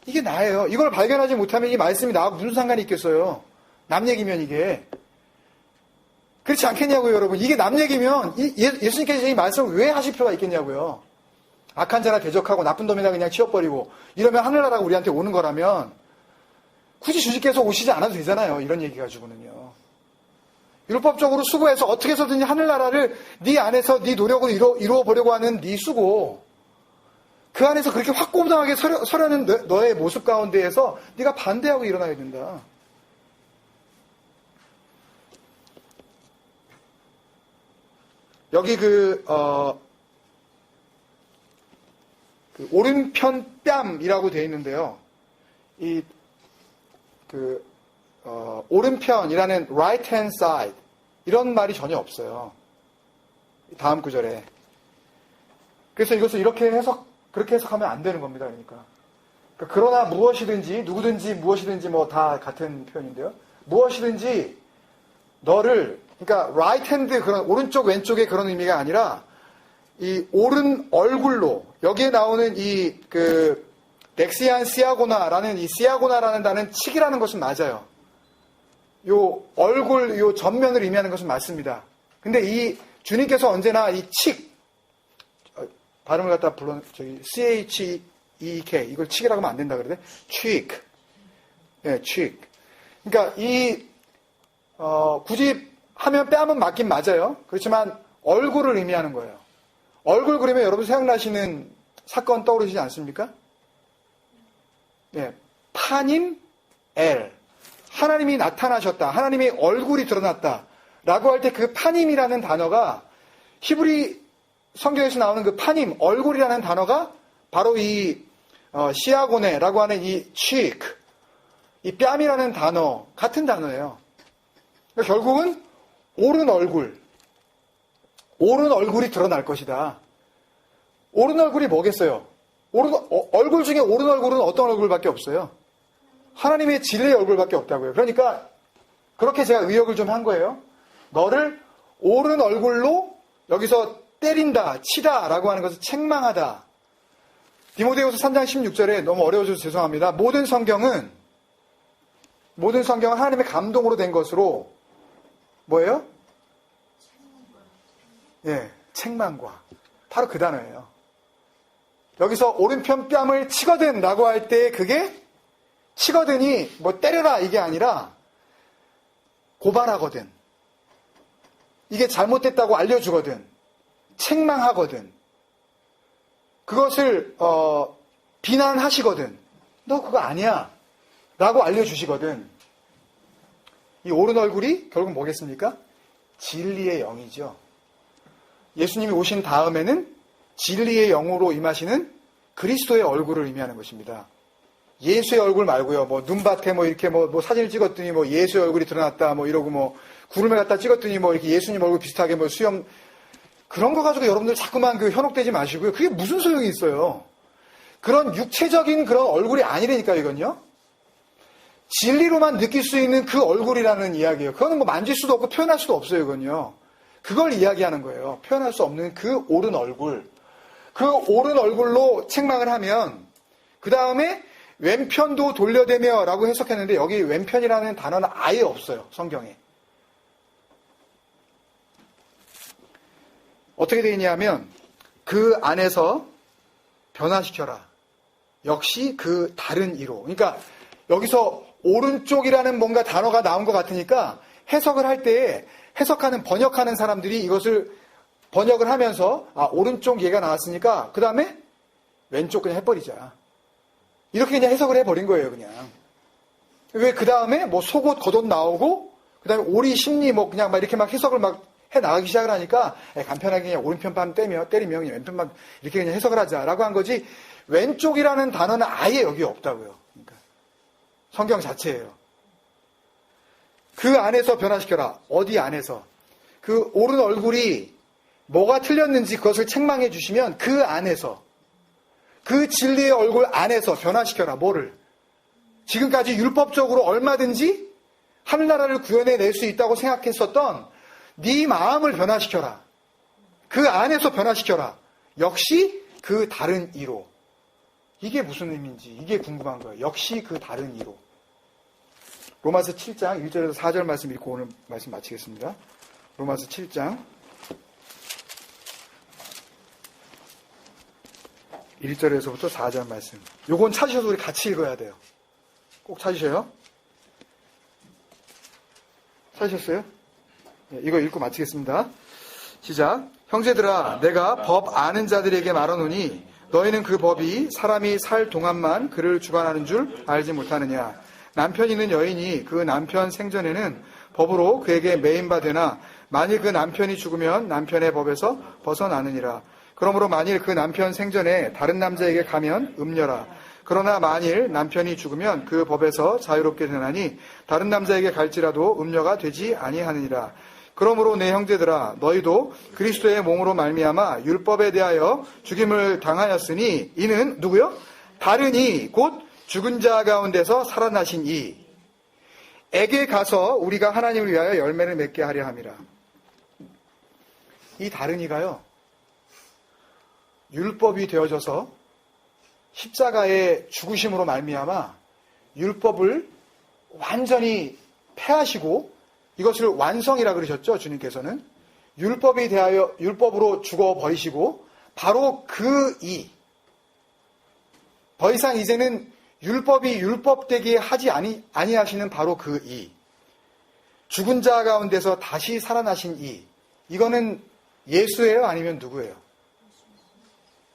이게 나예요. 이걸 발견하지 못하면 이 말씀이 나하고 무슨 상관이 있겠어요? 남 얘기면 이게. 그렇지 않겠냐고요, 여러분. 이게 남 얘기면 예수님께서 이 말씀을 왜 하실 필요가 있겠냐고요. 악한 자나 대적하고 나쁜 놈이나 그냥 치워버리고 이러면 하늘나라가 우리한테 오는 거라면 굳이 주님께서 오시지 않아도 되잖아요. 이런 얘기 가지고는요. 율법적으로 수고해서 어떻게 해서든지 하늘나라를 네 안에서 네 노력으로 이루어 보려고 하는 네 수고, 그 안에서 그렇게 확고부당하게 서려는 너의 모습 가운데에서 네가 반대하고 일어나야 된다. 여기 그 오른편 뺨이라고 되어 있는데요. 오른편이라는 right hand side 이런 말이 전혀 없어요. 다음 구절에. 그래서 이것을 그렇게 해석하면 안 되는 겁니다. 그러나 무엇이든지 누구든지 무엇이든지 뭐 다 같은 표현인데요. 무엇이든지 너를, 그러니까 right hand, 그런 오른쪽 왼쪽의 그런 의미가 아니라 이 오른 얼굴로, 여기에 나오는 덱시안 시아고나라는 이 시아고나라는 단어는 칙이라는 것은 맞아요. 요 얼굴, 요 전면을 의미하는 것은 맞습니다. 근데 이 주님께서 언제나 이 칙, 발음을 갖다 CHEK, 이걸 칙이라고 하면 안 된다 그러대. cheek. 예, cheek. 그러니까 굳이 하면 뺨은 맞긴 맞아요. 그렇지만 얼굴을 의미하는 거예요. 얼굴 그리면 여러분 생각나시는 사건 떠오르시지 않습니까? 예, 파님 엘. 하나님이 나타나셨다. 하나님의 얼굴이 드러났다. 라고 할 때 그 파님이라는 단어가, 히브리 성경에서 나오는 그 파님, 얼굴이라는 단어가 바로 이 시아고네라고 하는 이 cheek, 이 뺨이라는 단어, 같은 단어예요. 그러니까 결국은 오른 얼굴이 드러날 것이다. 오른 얼굴이 뭐겠어요? 얼굴 중에 오른 얼굴은 어떤 얼굴밖에 없어요? 하나님의 진리의 얼굴밖에 없다고요. 그러니까 그렇게 제가 의역을 좀 한 거예요. 너를 오른 얼굴로 여기서 때린다, 치다 라고 하는 것은 책망하다. 디모데후서 3장 16절에 너무 어려워져서 죄송합니다. 모든 성경은 하나님의 감동으로 된 것으로 뭐예요? 예, 책망과. 바로 그 단어예요. 여기서 오른편 뺨을 치거든 라고 할 때 그게 치거든이 뭐 때려라 이게 아니라 고발하거든. 이게 잘못됐다고 알려주거든. 책망하거든. 그것을 비난하시거든. 너 그거 아니야 라고 알려주시거든. 이 오른 얼굴이 결국 뭐겠습니까? 진리의 영이죠. 예수님이 오신 다음에는 진리의 영으로 임하시는 그리스도의 얼굴을 의미하는 것입니다. 예수의 얼굴 말고요. 뭐 눈밭에 뭐 이렇게 뭐 사진을 찍었더니 뭐 예수의 얼굴이 드러났다 뭐 이러고 뭐 구름에 갖다 찍었더니 뭐 이렇게 예수님 얼굴 비슷하게 뭐 수염, 그런 거 가지고 여러분들 자꾸만 현혹되지 마시고요. 그게 무슨 소용이 있어요. 그런 육체적인 그런 얼굴이 아니라니까 이건요. 진리로만 느낄 수 있는 그 얼굴이라는 이야기예요. 그거는 뭐 만질 수도 없고 표현할 수도 없어요. 이건요. 그걸 이야기하는 거예요. 표현할 수 없는 그 오른 얼굴. 그 오른 얼굴로 책망을 하면 그 다음에 왼편도 돌려대며 라고 해석했는데 여기 왼편이라는 단어는 아예 없어요. 성경에. 어떻게 되어 있냐면 그 안에서 변화시켜라. 역시 그 다른 이로. 그러니까 여기서 오른쪽이라는 뭔가 단어가 나온 것 같으니까 해석을 할 때 번역하는 사람들이 이것을 번역을 하면서 오른쪽 얘가 나왔으니까 그 다음에 왼쪽 그냥 해버리자. 이렇게 그냥 해석을 해버린 거예요. 그냥. 왜 그 다음에 뭐 속옷 겉옷 나오고 그 다음에 오리 심리 뭐 그냥 막 이렇게 막 해석을 막 해 나가기 시작을 하니까 간편하게 그냥 오른편 뺨 때리면 그냥 왼편만 이렇게 그냥 해석을 하자라고 한 거지, 왼쪽이라는 단어는 아예 여기 없다고요. 그러니까 성경 자체예요. 그 안에서 변화시켜라. 어디 안에서? 그 오른 얼굴이 뭐가 틀렸는지 그것을 책망해 주시면 그 안에서, 그 진리의 얼굴 안에서 변화시켜라. 뭐를? 지금까지 율법적으로 얼마든지 하늘나라를 구현해낼 수 있다고 생각했었던 네 마음을 변화시켜라. 그 안에서 변화시켜라. 역시 그 다른 이로. 이게 무슨 의미인지 이게 궁금한 거예요. 역시 그 다른 이로. 로마서 7장 1절에서 4절 말씀 읽고 오늘 말씀 마치겠습니다. 로마서 7장 1절에서부터 4절 말씀. 요건 찾으셔서 우리 같이 읽어야 돼요. 꼭 찾으셔요. 찾으셨어요? 이거 읽고 마치겠습니다. 시작. 형제들아, 내가 법 아는 자들에게 말하노니 너희는 그 법이 사람이 살 동안만 그를 주관하는 줄 알지 못하느냐. 남편 있는 여인이 그 남편 생전에는 법으로 그에게 매인바 되나 만일 그 남편이 죽으면 남편의 법에서 벗어나느니라. 그러므로 만일 그 남편 생전에 다른 남자에게 가면 음녀라. 그러나 만일 남편이 죽으면 그 법에서 자유롭게 되나니 다른 남자에게 갈지라도 음녀가 되지 아니하느니라. 그러므로 내 형제들아, 너희도 그리스도의 몸으로 말미암아 율법에 대하여 죽임을 당하였으니 이는 누구요? 다른 이 곧 죽은 자 가운데서 살아나신 이에게 가서 우리가 하나님을 위하여 열매를 맺게 하려 함이라. 이 다른 이가요, 율법이 되어져서 십자가의 죽으심으로 말미암아 율법을 완전히 폐하시고 이것을 완성이라 그러셨죠. 주님께서는 율법에 대하여 율법으로 죽어버리시고 바로 그 이, 더 이상 이제는 율법이 율법되게 하지 아니하시는 바로 그 이, 죽은 자 가운데서 다시 살아나신 이, 이거는 예수예요? 아니면 누구예요?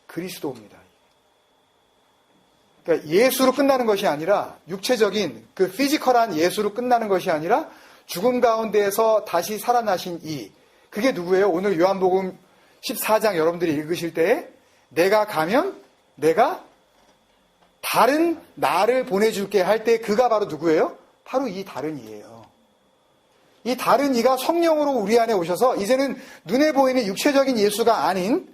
그리스도입니다. 그러니까 예수로 끝나는 것이 아니라 육체적인 그 피지컬한 예수로 끝나는 것이 아니라 죽음 가운데에서 다시 살아나신 이, 그게 누구예요? 오늘 요한복음 14장 여러분들이 읽으실 때 내가 가면 내가 다른 나를 보내줄게 할 때 그가 바로 누구예요? 바로 이 다른 이예요. 이 다른 이가 성령으로 우리 안에 오셔서 이제는 눈에 보이는 육체적인 예수가 아닌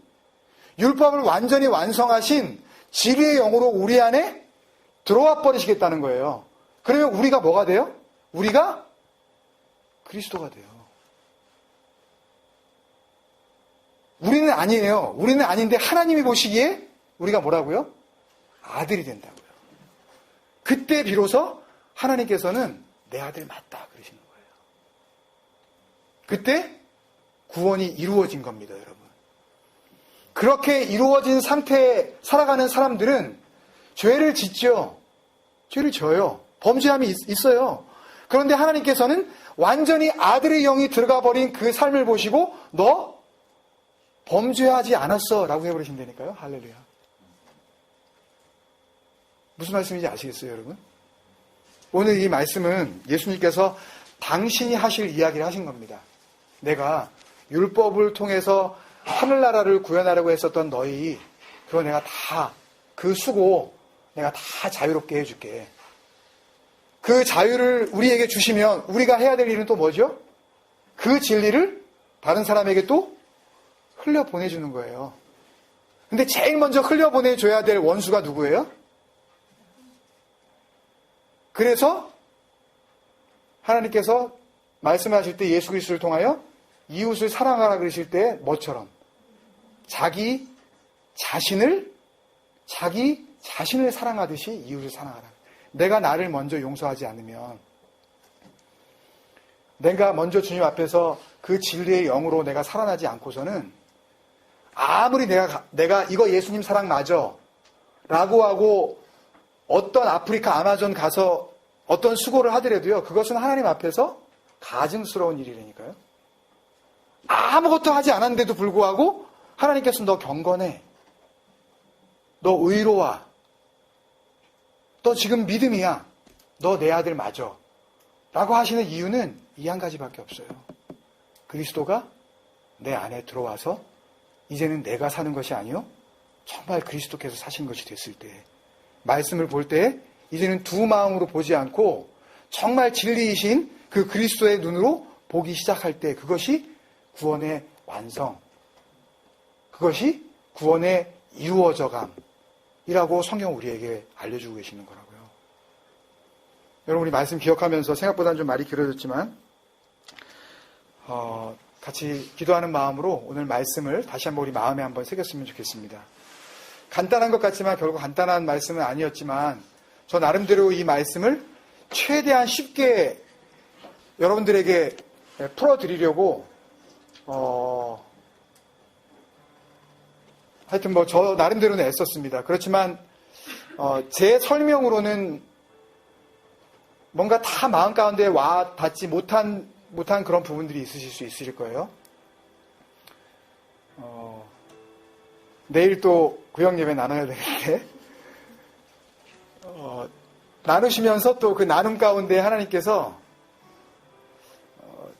율법을 완전히 완성하신 진리의 영으로 우리 안에 들어와 버리시겠다는 거예요. 그러면 우리가 뭐가 돼요? 우리가 그리스도가 돼요. 우리는 아니에요. 우리는 아닌데 하나님이 보시기에 우리가 뭐라고요? 아들이 된다고요. 그때 비로소 하나님께서는 내 아들 맞다 그러시는 거예요. 그때 구원이 이루어진 겁니다, 여러분. 그렇게 이루어진 상태에 살아가는 사람들은 죄를 짓죠. 죄를 져요. 범죄함이 있어요. 그런데 하나님께서는 완전히 아들의 영이 들어가 버린 그 삶을 보시고 너 범죄하지 않았어 라고 해버리신다니까요. 할렐루야. 무슨 말씀인지 아시겠어요, 여러분? 오늘 이 말씀은 예수님께서 당신이 하실 이야기를 하신 겁니다. 내가 율법을 통해서 하늘나라를 구현하려고 했었던 너희, 그거 내가 다, 그 수고 내가 다 자유롭게 해줄게. 그 자유를 우리에게 주시면 우리가 해야 될 일은 또 뭐죠? 그 진리를 다른 사람에게 또 흘려보내주는 거예요. 근데 제일 먼저 흘려보내줘야 될 원수가 누구예요? 그래서 하나님께서 말씀하실 때 예수 그리스도를 통하여 이웃을 사랑하라 그러실 때 뭐처럼? 자기 자신을 사랑하듯이 이웃을 사랑하라. 내가 나를 먼저 용서하지 않으면, 내가 먼저 주님 앞에서 그 진리의 영으로 내가 살아나지 않고서는 아무리 내가 이거 예수님 사랑 맞아 라고 하고 어떤 아프리카 아마존 가서 어떤 수고를 하더라도요, 그것은 하나님 앞에서 가증스러운 일이라니까요. 아무것도 하지 않았는데도 불구하고 하나님께서 너 경건해, 너 의로와, 너 지금 믿음이야, 너 내 아들 맞아 라고 하시는 이유는 이 한 가지밖에 없어요. 그리스도가 내 안에 들어와서 이제는 내가 사는 것이 아니요 정말 그리스도께서 사신 것이 됐을 때, 말씀을 볼 때 이제는 두 마음으로 보지 않고 정말 진리이신 그 그리스도의 눈으로 보기 시작할 때, 그것이 구원의 완성, 그것이 구원의 이루어져감이라고 성경 우리에게 알려주고 계시는 거라고요. 여러분, 우리 말씀 기억하면서, 생각보다는 좀 말이 길어졌지만 같이 기도하는 마음으로 오늘 말씀을 다시 한번 우리 마음에 한번 새겼으면 좋겠습니다. 간단한 것 같지만 결국 간단한 말씀은 아니었지만 저 나름대로 이 말씀을 최대한 쉽게 여러분들에게 풀어드리려고 하여튼 뭐 저 나름대로는 애썼습니다. 그렇지만 제 설명으로는 뭔가 다 마음 가운데 와 닿지 못한 못한 그런 부분들이 있으실 수 있을 거예요. 내일 또 구역 예배 나눠야 되는데 나누시면서 또 그 나눔 가운데 하나님께서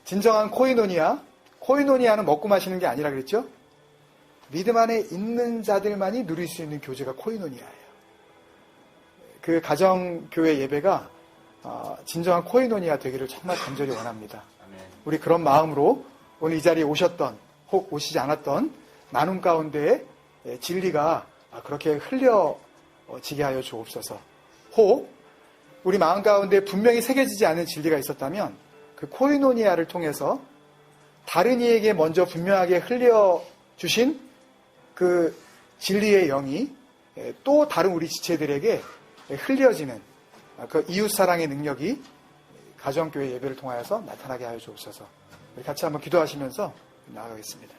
진정한 코이노니아는 먹고 마시는 게 아니라 그랬죠? 믿음 안에 있는 자들만이 누릴 수 있는 교제가 코이노니아예요. 그 가정교회 예배가 진정한 코이노니아 되기를 정말 간절히 원합니다. 우리 그런 마음으로 오늘 이 자리에 오셨던 혹 오시지 않았던 나눔 가운데 진리가 그렇게 흘려지게 하여 주옵소서. 혹 우리 마음 가운데 분명히 새겨지지 않은 진리가 있었다면 그 코이노니아를 통해서 다른 이에게 먼저 분명하게 흘려주신 그 진리의 영이 또 다른 우리 지체들에게 흘려지는 그 이웃사랑의 능력이 가정교회 예배를 통하여서 나타나게 하여 주옵소서. 우리 같이 한번 기도하시면서 나아가겠습니다.